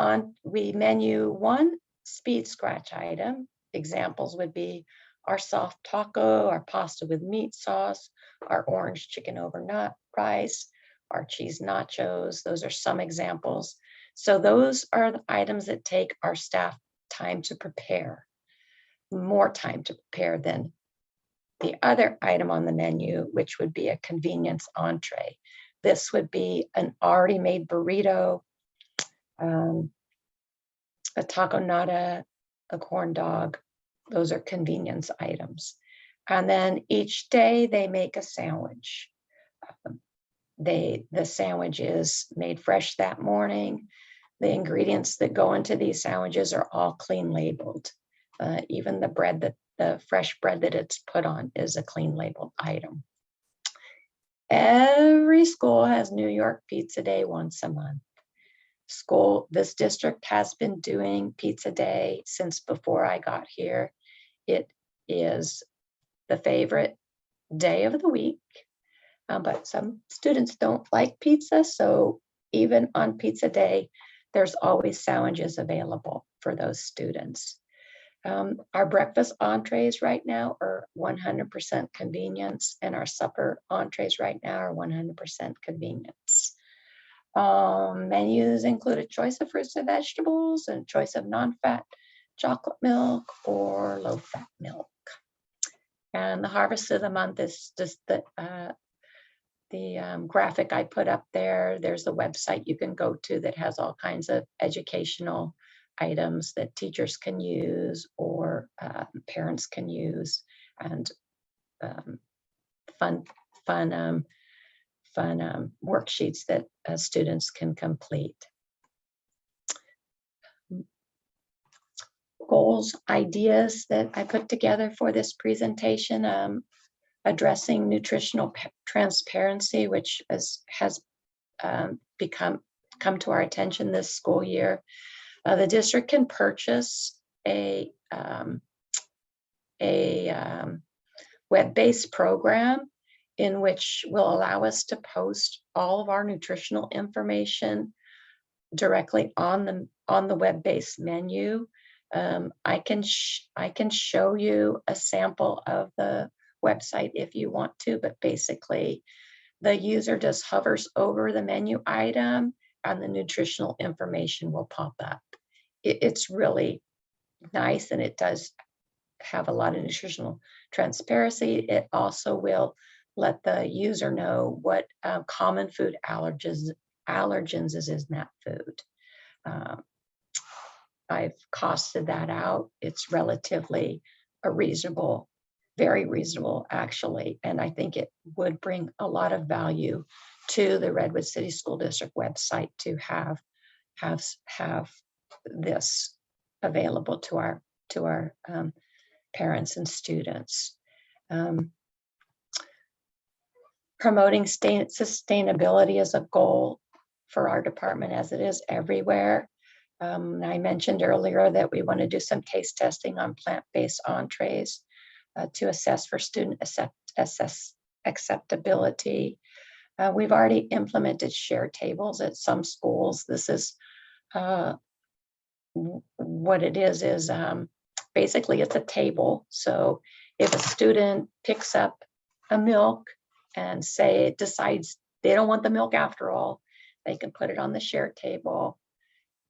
menu 1 speed scratch item. Examples would be our soft taco, our pasta with meat sauce, our orange chicken overnight rice, our cheese nachos. Those are some examples. So those are the items that take our staff time to prepare, more time to prepare than the other item on the menu, which would be a convenience entree. This would be an already made burrito, a taco nada, a corn dog. Those are convenience items. And then each day they make a sandwich. The sandwich is made fresh that morning. The ingredients that go into these sandwiches are all clean labeled. Even the bread, the fresh bread that it's put on is a clean labeled item. Every school has New York Pizza Day once a month. This district has been doing Pizza Day since before I got here. It is the favorite day of the week, but some students don't like pizza, so even on Pizza Day, there's always sandwiches available for those students. Our breakfast entrees right now are 100% convenience, and our supper entrees right now are 100% convenience. Menus include a choice of fruits and vegetables and a choice of non-fat chocolate milk or low-fat milk. And the harvest of the month is just the graphic I put up there. There's a website you can go to that has all kinds of educational items that teachers can use or parents can use, and fun worksheets that students can complete. Goals, ideas that I put together for this presentation, addressing nutritional transparency, which has come to our attention this school year. The district can purchase a web-based program in which will allow us to post all of our nutritional information directly on the web-based menu. I can show you a sample of the website if you want to, but basically the user just hovers over the menu item and the nutritional information will pop up. It's really nice, and it does have a lot of nutritional transparency. It also will let the user know what common food allergens is in that food. I've costed that out. It's relatively very reasonable actually, and I think it would bring a lot of value to the Redwood City School District website to have this available to our parents and students. Promoting sustainability is a goal for our department, as it is everywhere. I mentioned earlier that we want to do some taste testing on plant-based entrees to assess for student acceptability. We've already implemented share tables at some schools. This is what it is basically it's a table. So if a student picks up a milk and decides they don't want the milk after all, they can put it on the share table.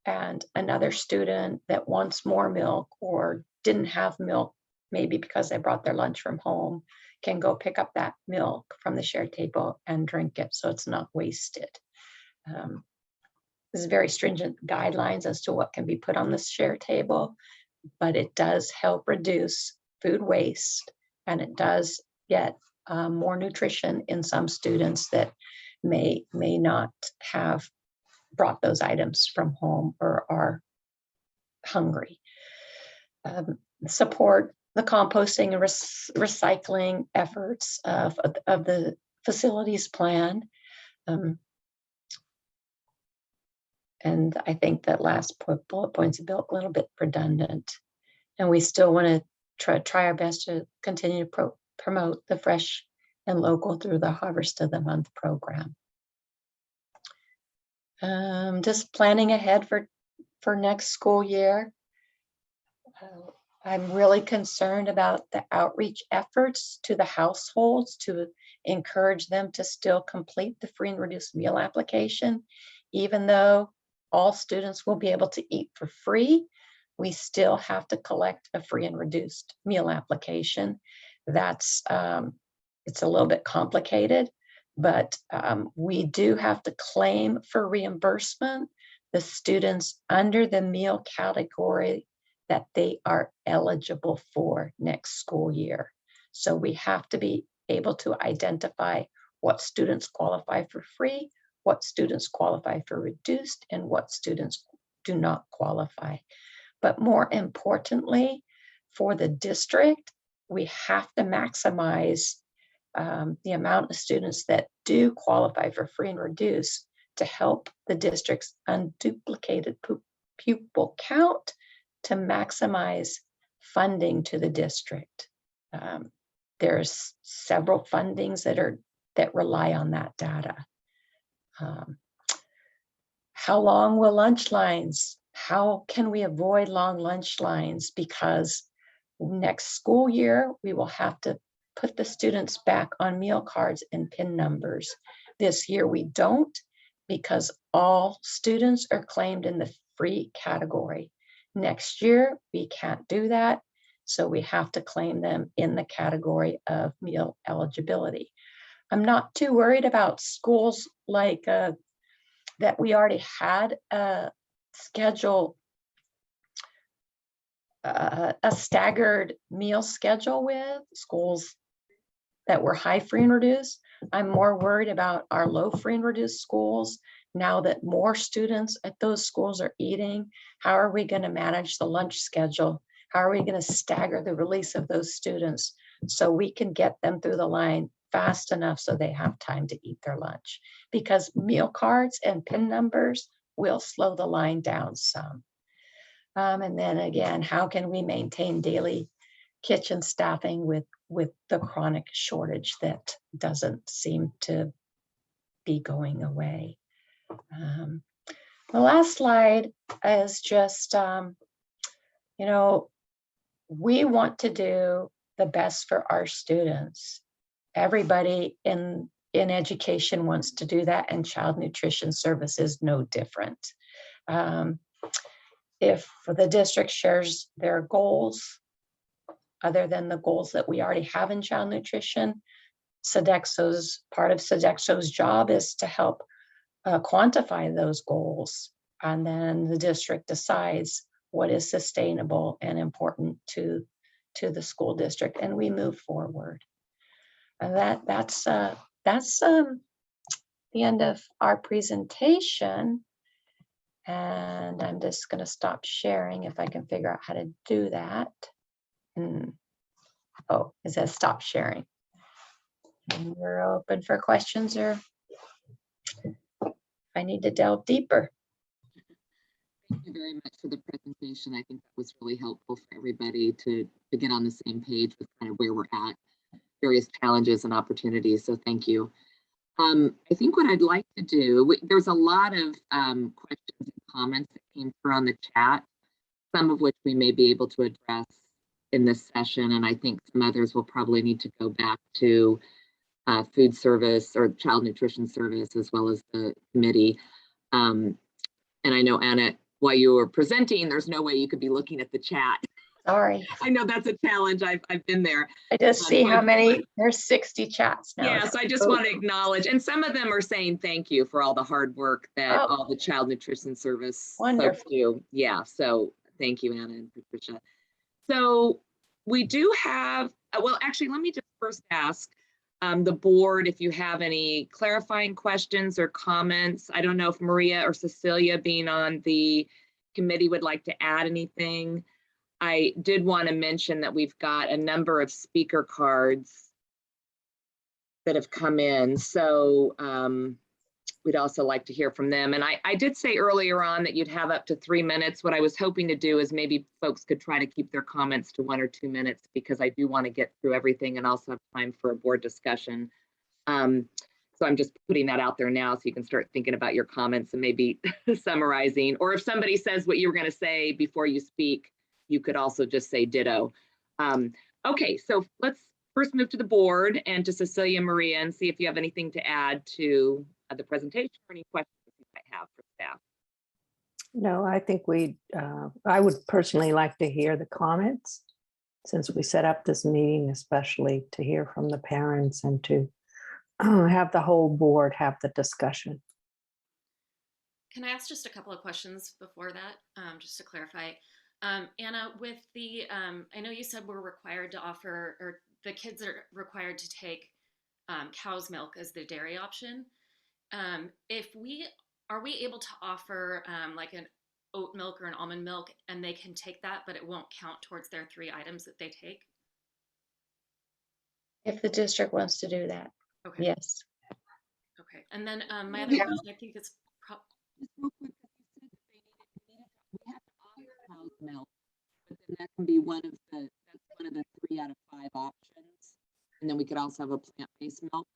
And another student that wants more milk or didn't have milk, maybe because they brought their lunch from home, can go pick up that milk from the shared table and drink it, so it's not wasted. There's very stringent guidelines as to what can be put on the shared table, but it does help reduce food waste, and it does get more nutrition in some students that may not have brought those items from home or are hungry. Support the composting and recycling efforts of the facilities plan. And I think that last bullet point's a little bit redundant. And we still want to try our best to continue to promote the fresh and local through the Harvest of the Month program. Just planning ahead for next school year. I'm really concerned about the outreach efforts to the households to encourage them to still complete the free and reduced meal application. Even though all students will be able to eat for free, we still have to collect a free and reduced meal application. That's, it's a little bit complicated, but we do have to claim for reimbursement the students under the meal category that they are eligible for next school year. So we have to be able to identify what students qualify for free, what students qualify for reduced, and what students do not qualify. But more importantly, for the district, we have to maximize the amount of students that do qualify for free and reduced to help the district's unduplicated pupil count to maximize funding to the district. There's several fundings that rely on that data. How long will lunch lines? How can we avoid long lunch lines? Because next school year, we will have to put the students back on meal cards and PIN numbers. This year we don't, because all students are claimed in the free category. Next year, we can't do that, so we have to claim them in the category of meal eligibility. I'm not too worried about schools like that we already had a schedule, a staggered meal schedule with schools that were high free and reduced. I'm more worried about our low free and reduced schools. Now that more students at those schools are eating, how are we going to manage the lunch schedule? How are we going to stagger the release of those students so we can get them through the line fast enough so they have time to eat their lunch? Because meal cards and PIN numbers will slow the line down some. And then again, how can we maintain daily kitchen staffing with the chronic shortage that doesn't seem to be going away? The last slide is just, you know, we want to do the best for our students. Everybody in education wants to do that, and child nutrition service is no different. If the district shares their goals, other than the goals that we already have in child nutrition, part of Sodexo's job is to help quantify those goals, and then the district decides what is sustainable and important to the school district, and we move forward. And that's the end of our presentation, and I'm just going to stop sharing if I can figure out how to do that. Oh, it says stop sharing. And we're open for questions, or I need to delve deeper. Thank you very much for the presentation. I think that was really helpful for everybody to get on the same page with kind of where we're at, various challenges and opportunities. So thank you. I think what I'd like to do, there's a lot of questions and comments that came through on the chat, some of which we may be able to address in this session, and I think some others will probably need to go back to food service or child nutrition service, as well as the committee. And I know, Anna, while you were presenting, there's no way you could be looking at the chat. Sorry. I know that's a challenge. I've been there. I just see so I how just many, want- there's 60 chats now. Yeah, so I just Oh, want to acknowledge, and some of them are saying thank you for all the hard work that Oh. all the child nutrition service folks Wonderful. do. Yeah, so thank you, Anna and Patricia. So we do have, well, actually, let me just first ask the board if you have any clarifying questions or comments. I don't know if Maria or Cecilia, being on the committee, would like to add anything. I did want to mention that we've got a number of speaker cards that have come in. So we'd also like to hear from them. And I did say earlier on that you'd have up to 3 minutes. What I was hoping to do is maybe folks could try to keep their comments to 1 or 2 minutes, because I do want to get through everything and also have time for a board discussion. So I'm just putting that out there now so you can start thinking about your comments and maybe summarizing. Or if somebody says what you were going to say before you speak, you could also just say ditto. Okay, so let's first move to the board and to Cecilia and Maria and see if you have anything to add to the presentation or any questions you might have for staff. No, I think I would personally like to hear the comments, since we set up this meeting, especially to hear from the parents and to have the whole board have the discussion. Can I ask just a couple of questions before that, just to clarify? Anna, with the, I know you said we're required to offer, or the kids are required to take cow's milk as the dairy option. Are we able to offer like an oat milk or an almond milk, and they can take that, but it won't count towards their 3 items that they take? If the district wants to do that, Okay. yes. Okay. And then my other question, I think is Just real quick, we have to offer cow's milk, but then that can be one of the 3 out of 5 options. And then we could also have a plant-based milk.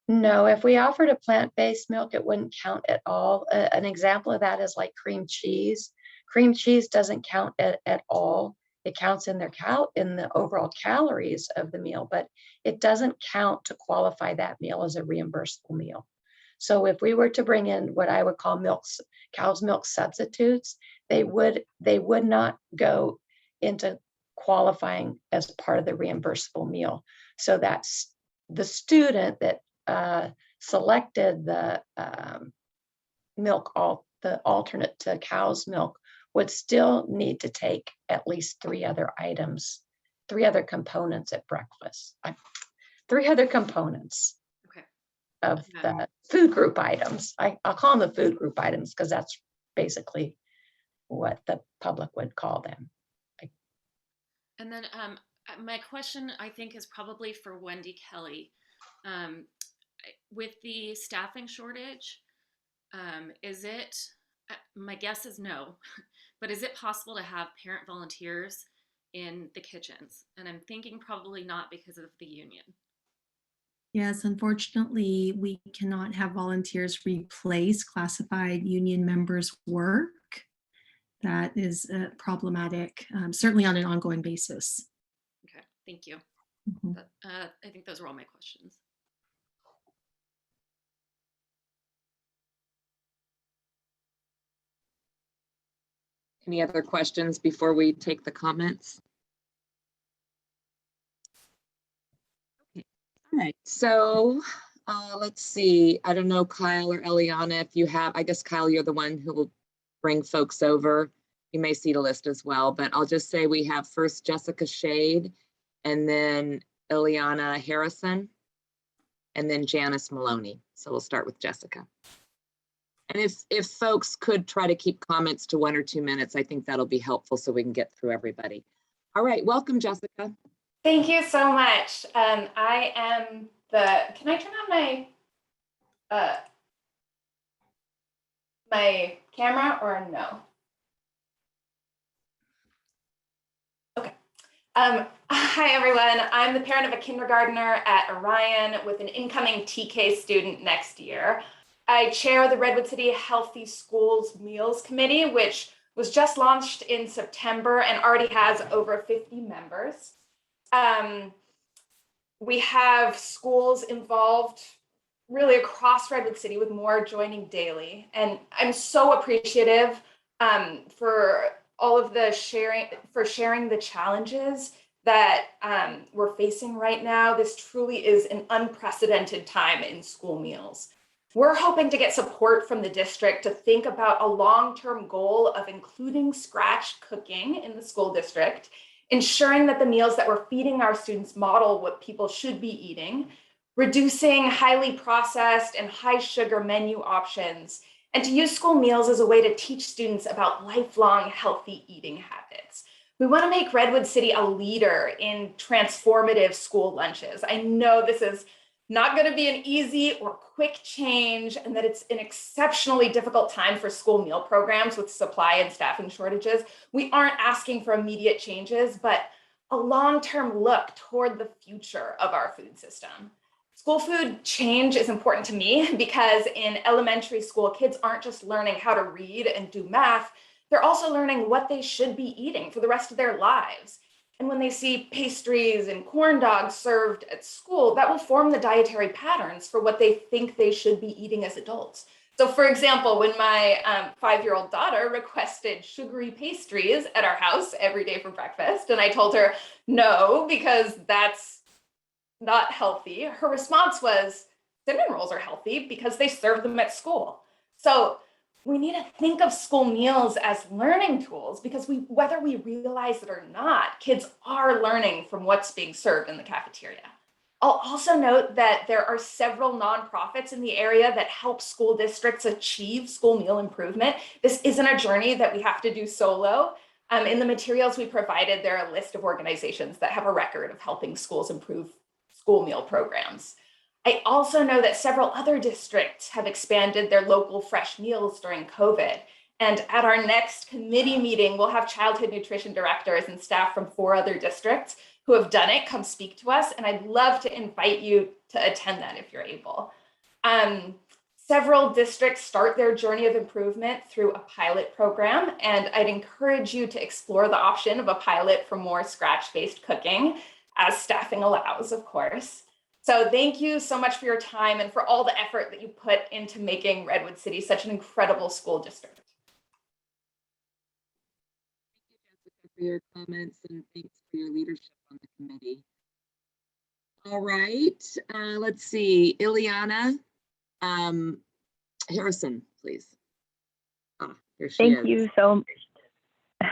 No, if we offered a plant-based milk, it wouldn't count at all. An example of that is like cream cheese. Cream cheese doesn't count at all. It counts in in the overall calories of the meal, but it doesn't count to qualify that meal as a reimbursable meal. So if we were to bring in what I would call cow's milk substitutes, they would not go into qualifying as part of the reimbursable meal. So that's the student that selected the the alternate to cow's milk would still need to take at least 3 other items, 3 other components at breakfast. 3 other components okay. of the food group items. I'll call them the food group items because that's basically what the public would call them. And then my question, I think, is probably for Wendy Kelly. With the staffing shortage, my guess is no, but is it possible to have parent volunteers in the kitchens? And I'm thinking probably not because of the union. Yes, unfortunately, we cannot have volunteers replace classified union members' work. That is problematic, certainly on an ongoing basis. Okay, thank you. Mhm. I think those are all my questions. Any other questions before we take the comments? Okay. All right, so let's see. I don't know, Kyle or Eliana, if you have, I guess Kyle, you're the one who will bring folks over. You may see the list as well, but I'll just say we have first Jessica Shade, and then Eliana Harrison, and then Janice Maloney. So we'll start with Jessica. And if folks could try to keep comments to 1 or 2 minutes, I think that'll be helpful so we can get through everybody. All right, welcome, Jessica. Thank you so much. I am can I turn on my camera or no? Okay. Hi, everyone. I'm the parent of a kindergartner at Orion with an incoming TK student next year. I chair the Redwood City Healthy Schools Meals Committee, which was just launched in September and already has over 50 members. We have schools involved really across Redwood City, with more joining daily. And I'm so appreciative for all of the sharing the challenges that we're facing right now. This truly is an unprecedented time in school meals. We're hoping to get support from the district to think about a long-term goal of including scratch cooking in the school district, ensuring that the meals that we're feeding our students model what people should be eating, reducing highly processed and high sugar menu options, and to use school meals as a way to teach students about lifelong healthy eating habits. We want to make Redwood City a leader in transformative school lunches. I know this is not going to be an easy or quick change, and that it's an exceptionally difficult time for school meal programs with supply and staffing shortages. We aren't asking for immediate changes, but a long-term look toward the future of our food system. School food change is important to me because in elementary school, kids aren't just learning how to read and do math, they're also learning what they should be eating for the rest of their lives. And when they see pastries and corn dogs served at school, that will form the dietary patterns for what they think they should be eating as adults. So for example, when my 5-year-old daughter requested sugary pastries at our house every day for breakfast, and I told her, no, because that's not healthy, her response was, cinnamon rolls are healthy because they serve them at school. So we need to think of school meals as learning tools because whether we realize it or not, kids are learning from what's being served in the cafeteria. I'll also note that there are several nonprofits in the area that help school districts achieve school meal improvement. This isn't a journey that we have to do solo. In the materials we provided, there are a list of organizations that have a record of helping schools improve school meal programs. I also know that several other districts have expanded their local fresh meals during COVID. And at our next committee meeting, we'll have childhood nutrition directors and staff from 4 other districts who have done it come speak to us. And I'd love to invite you to attend that if you're able. Several districts start their journey of improvement through a pilot program. And I'd encourage you to explore the option of a pilot for more scratch-based cooking as staffing allows, of course. So thank you so much for your time and for all the effort that you put into making Redwood City such an incredible school district. Thank you, Jessica, for your comments, and thanks for your leadership on the committee. All right, let's see, Ileana Harrison, please. Here she is. Thank you so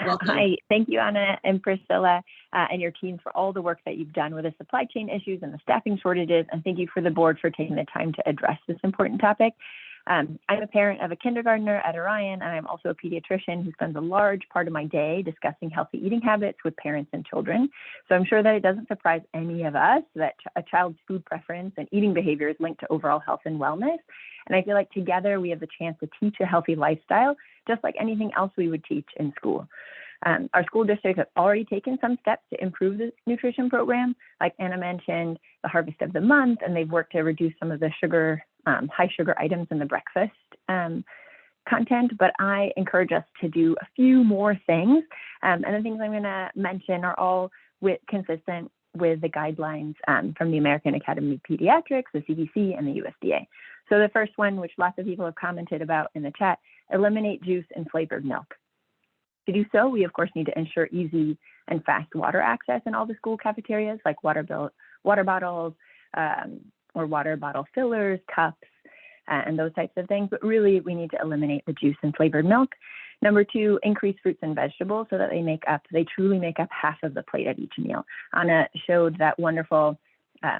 Welcome. Hi, thank you, Anna and Priscilla and your team for all the work that you've done with the supply chain issues and the staffing shortages. And thank you for the board for taking the time to address this important topic. I'm a parent of a kindergartner at Orion, and I'm also a pediatrician who spends a large part of my day discussing healthy eating habits with parents and children. So I'm sure that it doesn't surprise any of us that a child's food preference and eating behavior is linked to overall health and wellness. And I feel like together we have the chance to teach a healthy lifestyle, just like anything else we would teach in school. Our school district has already taken some steps to improve the nutrition program. Like Anna mentioned, the harvest of the month, and they've worked to reduce some of the sugar, high sugar items in the breakfast content, but I encourage us to do a few more things. And the things I'm gonna mention are all consistent with the guidelines from the American Academy of Pediatrics, the CDC, and the USDA. So the first one, which lots of people have commented about in the chat, eliminate juice and flavored milk. To do so, we of course need to ensure easy and fast water access in all the school cafeterias, like water bottles or water bottle fillers, cups, and those types of things. But really, we need to eliminate the juice and flavored milk. Number 2, increase fruits and vegetables so that they truly make up half of the plate at each meal. Anna showed that wonderful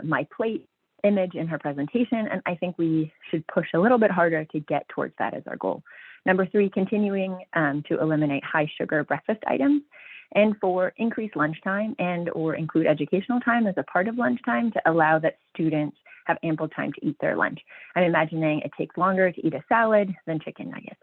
My Plate image in her presentation, and I think we should push a little bit harder to get towards that as our goal. Number 3, continuing to eliminate high sugar breakfast items. And 4, increase lunchtime and or include educational time as a part of lunchtime to allow that students have ample time to eat their lunch. I'm imagining it takes longer to eat a salad than chicken nuggets.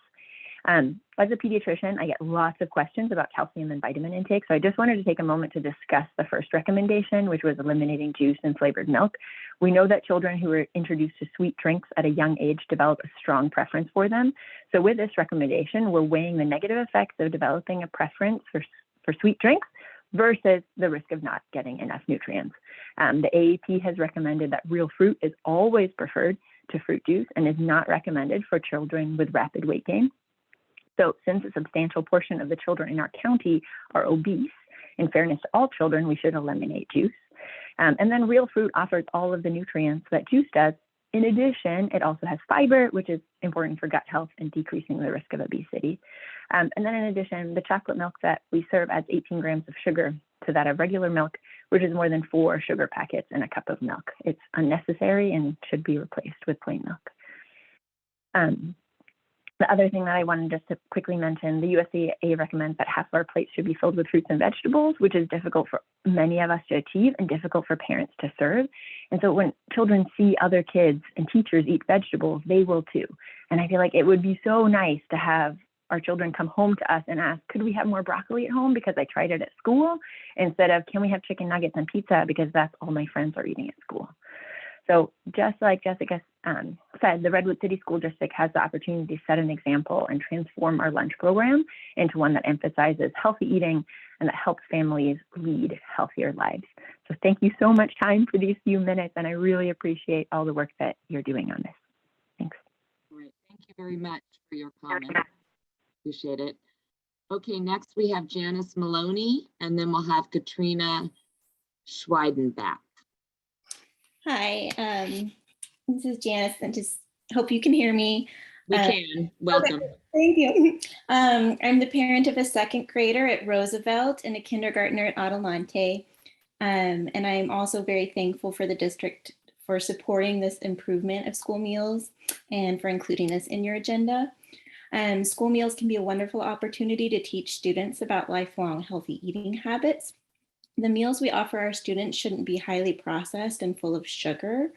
As a pediatrician, I get lots of questions about calcium and vitamin intake. So I just wanted to take a moment to discuss the first recommendation, which was eliminating juice and flavored milk. We know that children who are introduced to sweet drinks at a young age develop a strong preference for them. So with this recommendation, we're weighing the negative effects of developing a preference for sweet drinks versus the risk of not getting enough nutrients. The AAP has recommended that real fruit is always preferred to fruit juice and is not recommended for children with rapid weight gain. So since a substantial portion of the children in our county are obese, in fairness to all children, we should eliminate juice. And then real fruit offers all of the nutrients that juice does. In addition, it also has fiber, which is important for gut health and decreasing the risk of obesity. And then in addition, the chocolate milk that we serve adds 18 grams of sugar to that of regular milk, which is more than 4 sugar packets in a cup of milk. It's unnecessary and should be replaced with plain milk. The other thing that I wanted just to quickly mention, the USDA recommends that half of our plates should be filled with fruits and vegetables, which is difficult for many of us to achieve and difficult for parents to serve. And so when children see other kids and teachers eat vegetables, they will too. And I feel like it would be so nice to have our children come home to us and ask, could we have more broccoli at home because I tried it at school, instead of, can we have chicken nuggets and pizza because that's all my friends are eating at school. So just like Jessica said, the Redwood City School District has the opportunity to set an example and transform our lunch program into one that emphasizes healthy eating and that helps families lead healthier lives. So thank you so much, time, for these few minutes, and I really appreciate all the work that you're doing on this. Thanks. Great. Thank you very much for your comment. Appreciate it. Okay, next we have Janice Maloney, and then we'll have Katrina Schweidenbach. Hi, this is Janice, and just hope you can hear me. We can. Welcome. Okay, thank you. I'm the parent of a second grader at Roosevelt and a kindergartner at Adelante. And I'm also very thankful for the district for supporting this improvement of school meals and for including this in your agenda. School meals can be a wonderful opportunity to teach students about lifelong healthy eating habits. The meals we offer our students shouldn't be highly processed and full of sugar.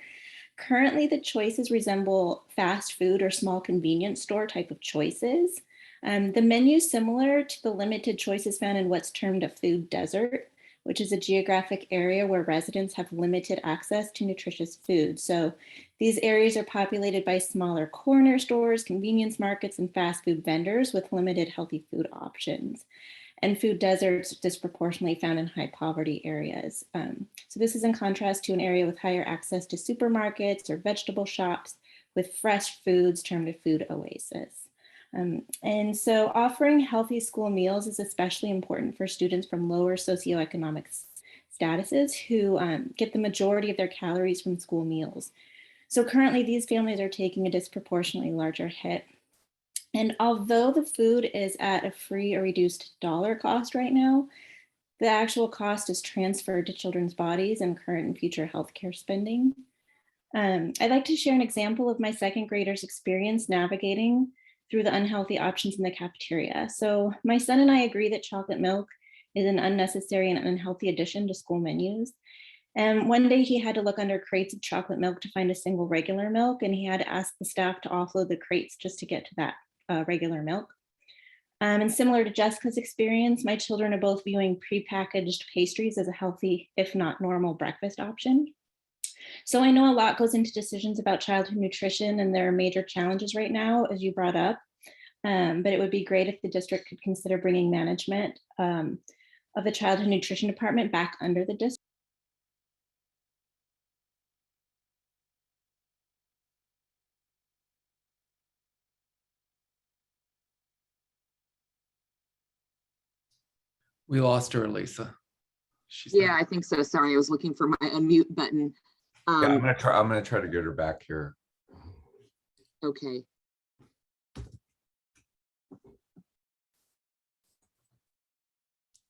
Currently, the choices resemble fast food or small convenience store type of choices. The menu is similar to the limited choices found in what's termed a food desert, which is a geographic area where residents have limited access to nutritious food. So these areas are populated by smaller corner stores, convenience markets, and fast food vendors with limited healthy food options. And food deserts disproportionately found in high poverty areas. So this is in contrast to an area with higher access to supermarkets or vegetable shops with fresh foods termed a food oasis. And so offering healthy school meals is especially important for students from lower socioeconomic statuses who get the majority of their calories from school meals. So currently these families are taking a disproportionately larger hit. And although the food is at a free or reduced dollar cost right now, the actual cost is transferred to children's bodies and current and future healthcare spending. I'd like to share an example of my second grader's experience navigating through the unhealthy options in the cafeteria. So my son and I agree that chocolate milk is an unnecessary and unhealthy addition to school menus. And one day he had to look under crates of chocolate milk to find a single regular milk, and he had to ask the staff to offload the crates just to get to that regular milk. And similar to Jessica's experience, my children are both viewing prepackaged pastries as a healthy, if not normal, breakfast option. So I know a lot goes into decisions about childhood nutrition, and there are major challenges right now, as you brought up. But it would be great if the district could consider bringing management of the childhood nutrition department back under the district. We lost her, Lisa. Yeah, I think so. Sorry, I was looking for my unmute button. Yeah, I'm gonna try to get her back here. Okay.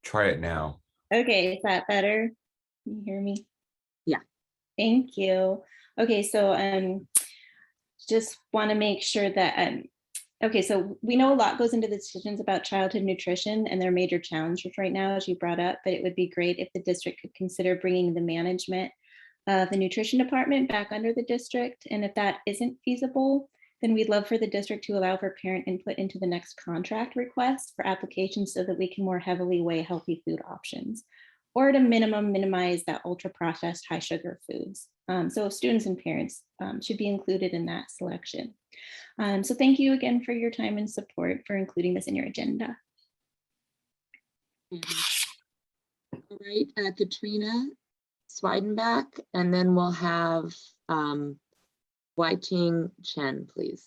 Try it now. Okay, is that better? Can you hear me? Yeah. Thank you. Okay, so just want to make sure that okay, so we know a lot goes into the decisions about childhood nutrition, and there are major challenges right now, as you brought up, but it would be great if the district could consider bringing the management of the nutrition department back under the district. And if that isn't feasible, then we'd love for the district to allow for parent input into the next contract request for applications so that we can more heavily weigh healthy food options, or at a minimum, minimize that ultra processed high sugar foods. So students and parents should be included in that selection. So thank you again for your time and support for including this in your agenda. All right, Katrina Schweidenbach, and then we'll have Wai-Ting Chen, please.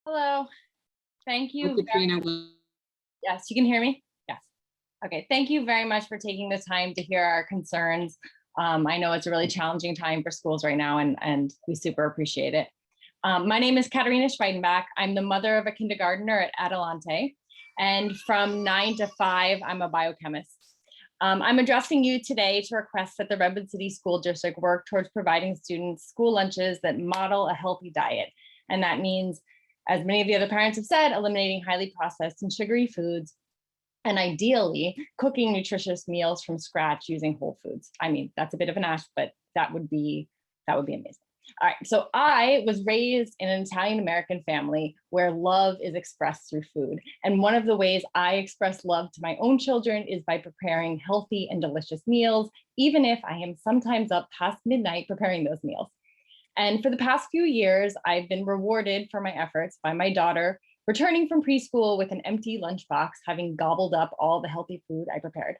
Hello. Thank you. Katrina, Yes, you can hear me? Yes. Okay, thank you very much for taking the time to hear our concerns. I know it's a really challenging time for schools right now, and we super appreciate it. My name is Katarina Schweidenbach. I'm the mother of a kindergartner at Adelante, and from 9 to 5, I'm a biochemist. I'm addressing you today to request that the Redwood City School District work towards providing students school lunches that model a healthy diet. And that means, as many of the other parents have said, eliminating highly processed and sugary foods, and ideally cooking nutritious meals from scratch using whole foods. I mean, that's a bit of an ask, but that would be amazing. All right, so I was raised in an Italian-American family where love is expressed through food. And one of the ways I express love to my own children is by preparing healthy and delicious meals, even if I am sometimes up past midnight preparing those meals. And for the past few years, I've been rewarded for my efforts by my daughter returning from preschool with an empty lunchbox, having gobbled up all the healthy food I prepared.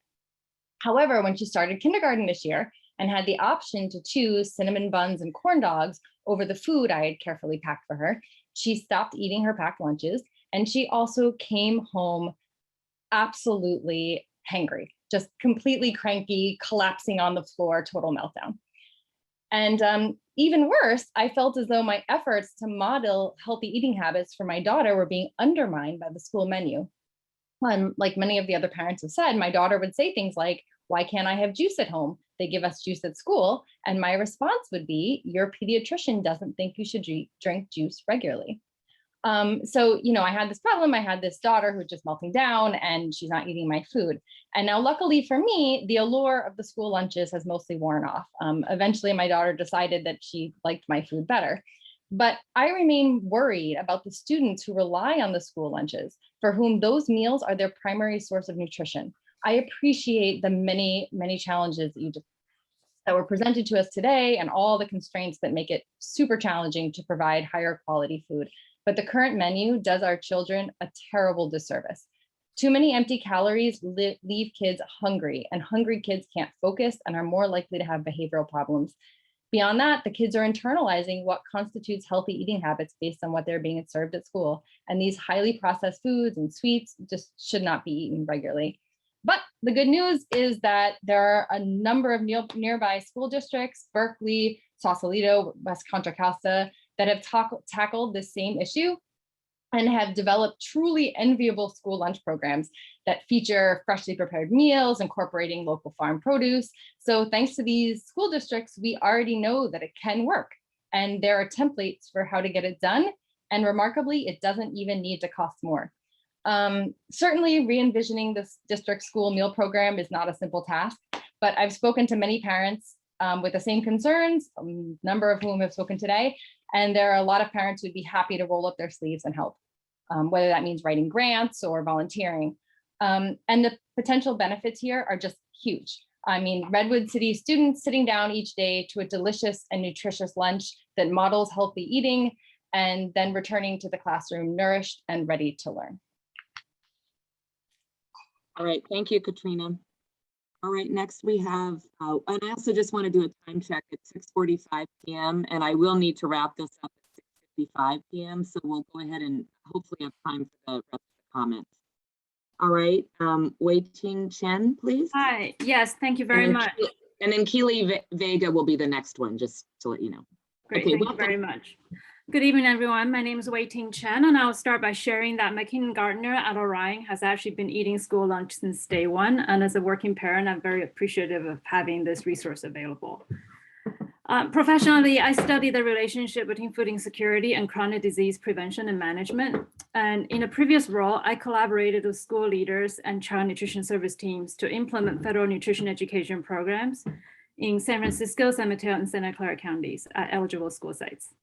However, when she started kindergarten this year and had the option to choose cinnamon buns and corn dogs over the food I had carefully packed for her, she stopped eating her packed lunches, and she also came home absolutely hangry, just completely cranky, collapsing on the floor, total meltdown. And even worse, I felt as though my efforts to model healthy eating habits for my daughter were being undermined by the school menu. And like many of the other parents have said, my daughter would say things like, "Why can't I have juice at home? They give us juice at school." And my response would be, "Your pediatrician doesn't think you should drink juice regularly." So, I had this problem. I had this daughter who's just melting down and she's not eating my food. And now, luckily for me, the allure of the school lunches has mostly worn off. Eventually, my daughter decided that she liked my food better. But I remain worried about the students who rely on the school lunches, for whom those meals are their primary source of nutrition. I appreciate the many, many challenges that were presented to us today and all the constraints that make it super challenging to provide higher quality food. But the current menu does our children a terrible disservice. Too many empty calories leave kids hungry, and hungry kids can't focus and are more likely to have behavioral problems. Beyond that, the kids are internalizing what constitutes healthy eating habits based on what they're being served at school. And these highly processed foods and sweets just should not be eaten regularly. But the good news is that there are a number of nearby school districts, Berkeley, Sausalito, West Contra Costa, that have tackled this same issue and have developed truly enviable school lunch programs that feature freshly prepared meals, incorporating local farm produce. So thanks to these school districts, we already know that it can work. And there are templates for how to get it done. And remarkably, it doesn't even need to cost more. Certainly re-envisioning this district school meal program is not a simple task, but I've spoken to many parents with the same concerns, a number of whom have spoken today. And there are a lot of parents who'd be happy to roll up their sleeves and help, whether that means writing grants or volunteering. And the potential benefits here are just huge. I mean, Redwood City students sitting down each day to a delicious and nutritious lunch that models healthy eating, and then returning to the classroom nourished and ready to learn. All right, thank you, Katrina. All right, next we have, and I also just want to do a time check at 6:45 p.m. and I will need to wrap this up at 6:55 p.m. So we'll go ahead and hopefully have time for the rest of the comments. All right, Wei-Ting Chen, please. Hi, yes, thank you very much. And then Keely Vega will be the next one, just to let you know. Great, Okay, thank welcome. you very much. Good evening, everyone. My name is Wei-Ting Chen, and I'll start by sharing that my kindergartner at Orion has actually been eating school lunch since day one. And as a working parent, I'm very appreciative of having this resource available. Professionally, I study the relationship between food insecurity and chronic disease prevention and management. And in a previous role, I collaborated with school leaders and child nutrition service teams to implement federal nutrition education programs in San Francisco, San Mateo, and Santa Clara counties at eligible school sites.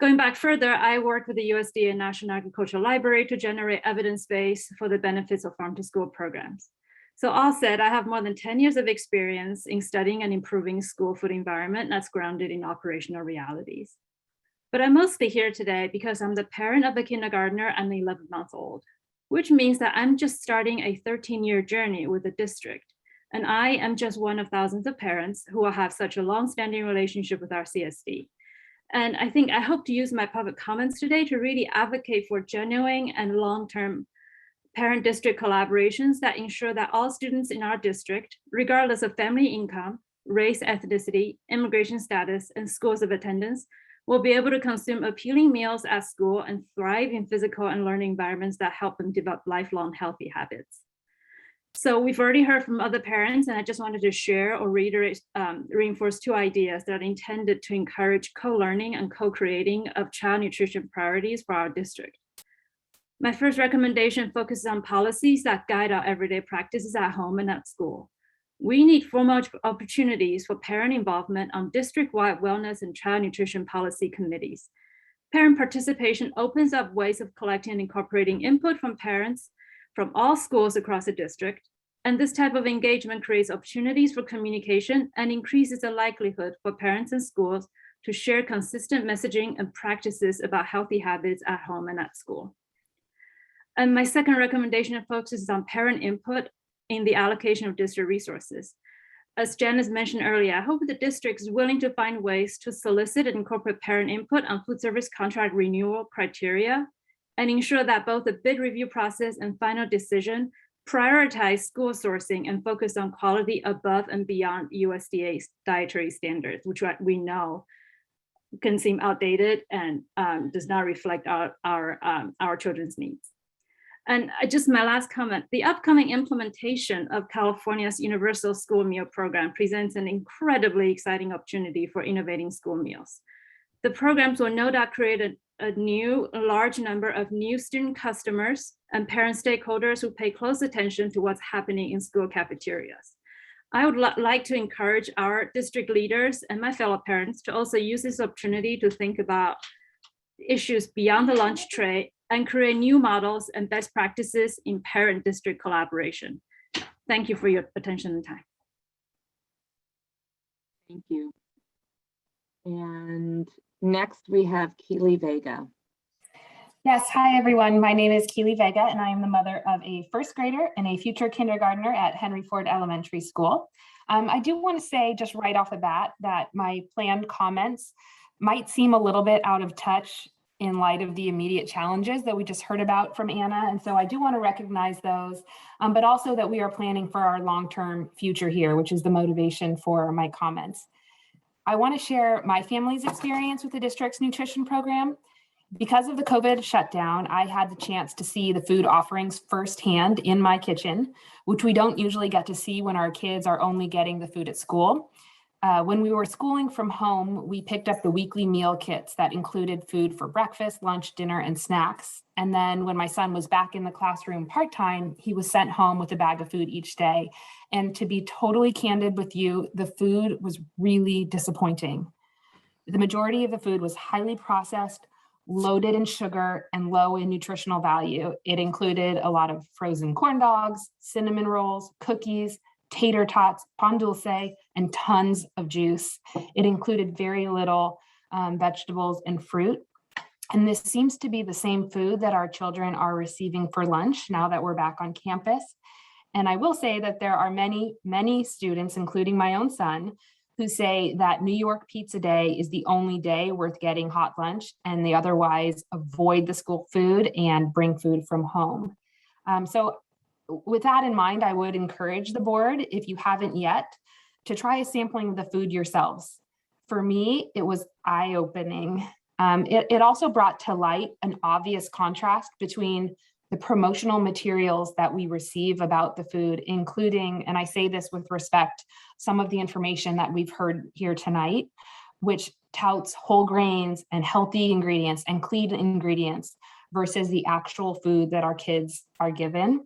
Going back further, I worked with the USDA National Agricultural Library to generate evidence base for the benefits of farm to school programs. So all said, I have more than 10 years of experience in studying and improving school food environment that's grounded in operational realities. But I'm mostly here today because I'm the parent of a kindergartner and 11-month-old, which means that I'm just starting a 13-year journey with the district. And I am just one of thousands of parents who will have such a long-standing relationship with our CSD. And I hope to use my public comments today to really advocate for genuine and long-term parent-district collaborations that ensure that all students in our district, regardless of family income, race, ethnicity, immigration status, and schools of attendance, will be able to consume appealing meals at school and thrive in physical and learning environments that help them develop lifelong healthy habits. So we've already heard from other parents, and I just wanted to share or reiterate, reinforce two ideas that are intended to encourage co-learning and co-creating of child nutrition priorities for our district. My first recommendation focuses on policies that guide our everyday practices at home and at school. We need formal opportunities for parent involvement on district-wide wellness and child nutrition policy committees. Parent participation opens up ways of collecting and incorporating input from parents from all schools across the district. And this type of engagement creates opportunities for communication and increases the likelihood for parents and schools to share consistent messaging and practices about healthy habits at home and at school. And my second recommendation focuses on parent input in the allocation of district resources. As Janice mentioned earlier, I hope the district is willing to find ways to solicit and incorporate parent input on food service contract renewal criteria and ensure that both the bid review process and final decision prioritize school sourcing and focus on quality above and beyond USDA dietary standards, which we know can seem outdated and does not reflect our children's needs. And just my last comment, the upcoming implementation of California's Universal School Meal Program presents an incredibly exciting opportunity for innovating school meals. The programs will no doubt create a large number of new student customers and parent stakeholders who pay close attention to what's happening in school cafeterias. I would like to encourage our district leaders and my fellow parents to also use this opportunity to think about issues beyond the lunch tray and create new models and best practices in parent-district collaboration. Thank you for your attention and time. Thank you. And next we have Keely Vega. Yes, hi everyone. My name is Keely Vega and I am the mother of a first grader and a future kindergartner at Henry Ford Elementary School. I do want to say just right off the bat that my planned comments might seem a little bit out of touch in light of the immediate challenges that we just heard about from Anna. And so I do want to recognize those, but also that we are planning for our long-term future here, which is the motivation for my comments. I want to share my family's experience with the district's nutrition program. Because of the COVID shutdown, I had the chance to see the food offerings firsthand in my kitchen, which we don't usually get to see when our kids are only getting the food at school. When we were schooling from home, we picked up the weekly meal kits that included food for breakfast, lunch, dinner, and snacks. And then when my son was back in the classroom part-time, he was sent home with a bag of food each day. And to be totally candid with you, the food was really disappointing. The majority of the food was highly processed, loaded in sugar, and low in nutritional value. It included a lot of frozen corn dogs, cinnamon rolls, cookies, tater tots, pan dulce, and tons of juice. It included very little vegetables and fruit. And this seems to be the same food that our children are receiving for lunch now that we're back on campus. And I will say that there are many, many students, including my own son, who say that New York Pizza Day is the only day worth getting hot lunch, and they otherwise avoid the school food and bring food from home. So with that in mind, I would encourage the board, if you haven't yet, to try a sampling of the food yourselves. For me, it was eye-opening. It also brought to light an obvious contrast between the promotional materials that we receive about the food, including, and I say this with respect, some of the information that we've heard here tonight, which touts whole grains and healthy ingredients and clean ingredients versus the actual food that our kids are given.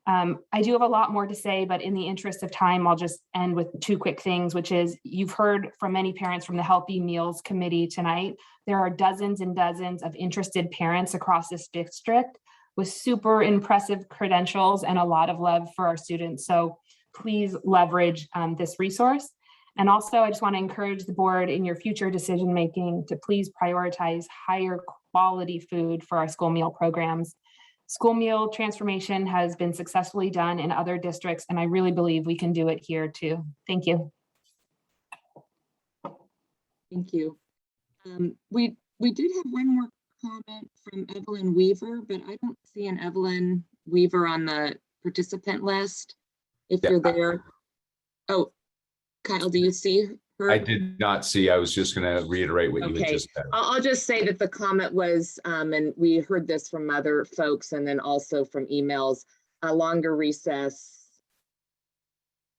I do have a lot more to say, but in the interest of time, I'll just end with two quick things, which is you've heard from many parents from the Healthy Meals Committee tonight. There are dozens and dozens of interested parents across this district with super impressive credentials and a lot of love for our students. So please leverage this resource. And also, I just want to encourage the board in your future decision-making to please prioritize higher quality food for our school meal programs. School meal transformation has been successfully done in other districts, and I really believe we can do it here too. Thank you. Thank you. We did have one more comment from Evelyn Weaver, but I don't see an Evelyn Weaver on the participant list. If Yeah. you're there. Oh, Kyle, do you see her? I did not see. I was just going to reiterate what you had Okay, just said. I'll just say that the comment was, and we heard this from other folks and then also from emails, a longer recess,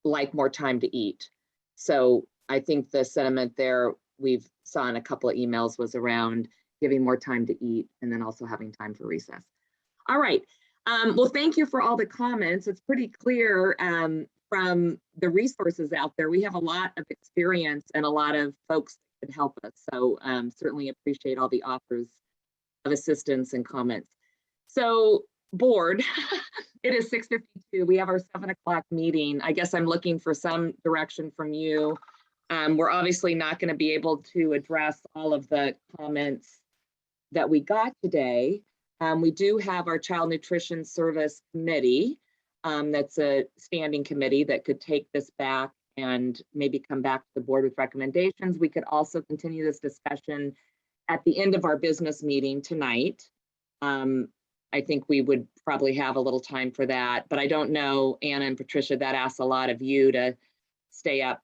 like more time to eat. So I think the sentiment there we've saw in a couple of emails was around giving more time to eat and then also having time for recess. All right. Well, thank you for all the comments. It's pretty clear from the resources out there. We have a lot of experience and a lot of folks that could help us. So certainly appreciate all the offers of assistance and comments. So board, it is 6:52. We have our 7 o'clock meeting. I guess I'm looking for some direction from you. We're obviously not going to be able to address all of the comments that we got today. We do have our Child Nutrition Service Committee. That's a standing committee that could take this back and maybe come back to the board with recommendations. We could also continue this discussion at the end of our business meeting tonight. I think we would probably have a little time for that, but I don't know, Anna and Patricia, that asks a lot of you to stay up,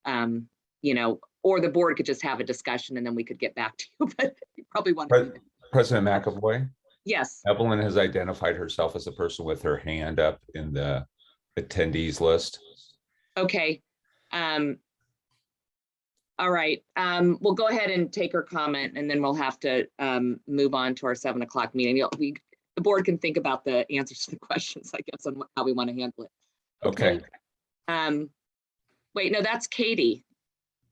you know, or the board could just have a discussion and then we could get back to you, but you probably want to. President McAvoy? Yes. Evelyn has identified herself as a person with her hand up in the attendees list. Okay. All right. We'll go ahead and take her comment and then we'll have to move on to our 7 o'clock meeting. The board can think about the answers to the questions, I guess, on how we want to handle it. Okay. Wait, no, that's Katie,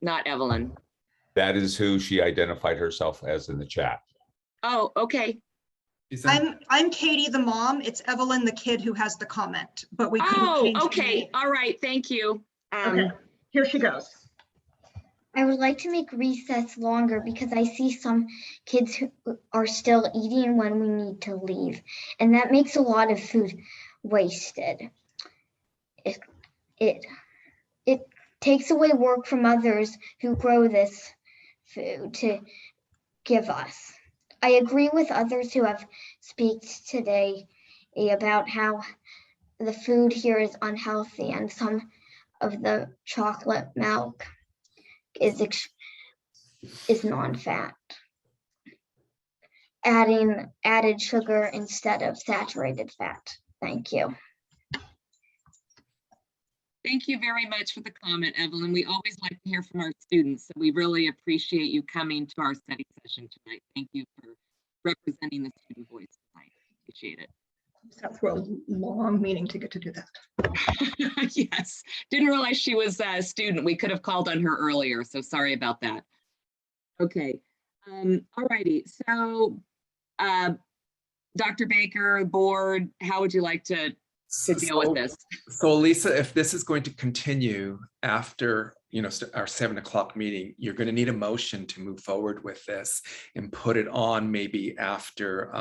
not Evelyn. That is who she identified herself as in the chat. Oh, okay. I'm Katie, the mom. It's Evelyn, the kid who has the comment, but we couldn't change the okay. name. All right. Thank you. Okay. Here she goes. I would like to make recess longer because I see some kids who are still eating when we need to leave, and that makes a lot of food wasted. It takes away work from others who grow this food to give us. I agree with others who have spoken today about how the food here is unhealthy and some of the chocolate milk is non-fat, adding added sugar instead of saturated fat. Thank you. Thank you very much for the comment, Evelyn. We always like to hear from our students, so we really appreciate you coming to our study session tonight. Thank you for representing the student voice tonight. Appreciate it. Sat through a long meeting to get to do that. Yes, didn't realize she was a student. We could have called on her earlier, so sorry about that. Okay, all righty. So, Dr. Baker, board, how would you like to deal with this? So Lisa, if this is going to continue after, you know, our 7 o'clock meeting, you're going to need a motion to move forward with this and put it on maybe after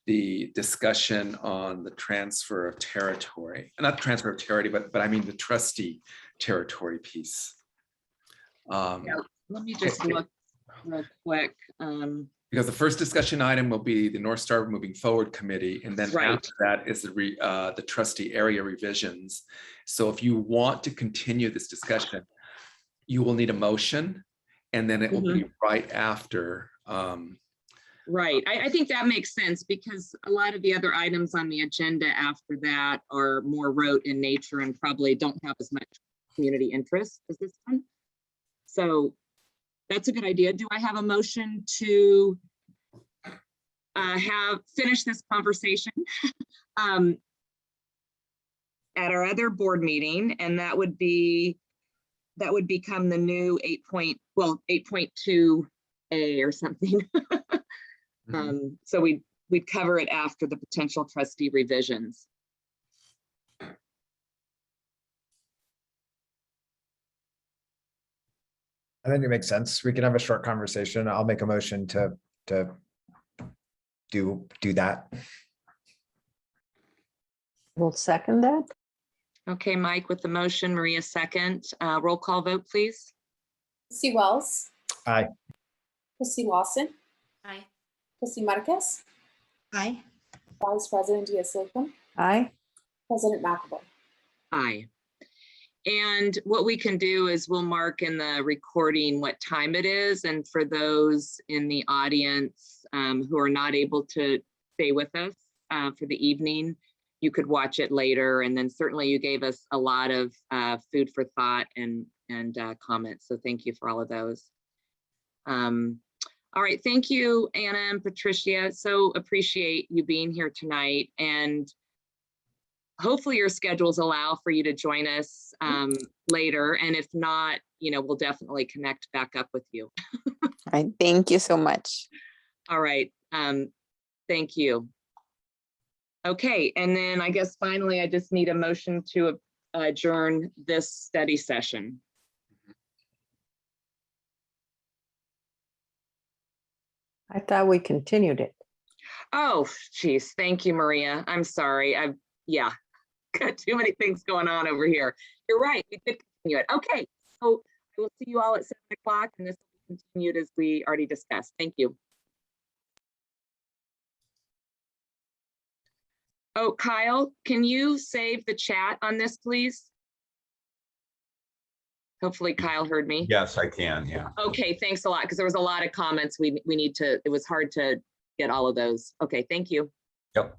the discussion on the transfer of territory, not transfer of territory, but I mean the trustee territory piece. Yeah, let me just look real quick. Because the first discussion item will be the North Star Moving Forward Committee, and then Right. after that is the trustee area revisions. So if you want to continue this discussion, you will need a motion, and then it will be right after. Right, I think that makes sense because a lot of the other items on the agenda after that are more rote in nature and probably don't have as much community interest as this one. So that's a good idea. Do I have a motion to finish this conversation at our other board meeting? And that would become the new 8.2A or something. So we'd cover it after the potential trustee revisions. I think it makes sense. We can have a short conversation. I'll make a motion to do that. We'll second that. Okay, Mike with the motion, Maria second. Roll call vote, please. Trustee Wells, Aye. Trustee Lawson, Aye. Trustee Marquez, Aye. Vice President Diaz-Solcom, Aye. President McAvoy. Aye. And what we can do is we'll mark in the recording what time it is. And for those in the audience who are not able to stay with us for the evening, you could watch it later. And then certainly you gave us a lot of food for thought and comments. So thank you for all of those. All right, thank you, Anna and Patricia. So appreciate you being here tonight. And hopefully your schedules allow for you to join us later. And if not, we'll definitely connect back up with you. All right, thank you so much. All right, thank you. Okay, and then I guess finally, I just need a motion to adjourn this study session. I thought we continued it. Oh, geez, thank you, Maria. I'm sorry. Yeah, got too many things going on over here. You're right, we did continue it. Okay, so we'll see you all at 7 o'clock, and this will be continued as we already discussed. Thank you. Oh, Kyle, can you save the chat on this, please? Hopefully Kyle heard me. Yes, I can. Yeah. Okay, thanks a lot, because there was a lot of comments. We need to, it was hard to get all of those. Okay, thank you. Yep.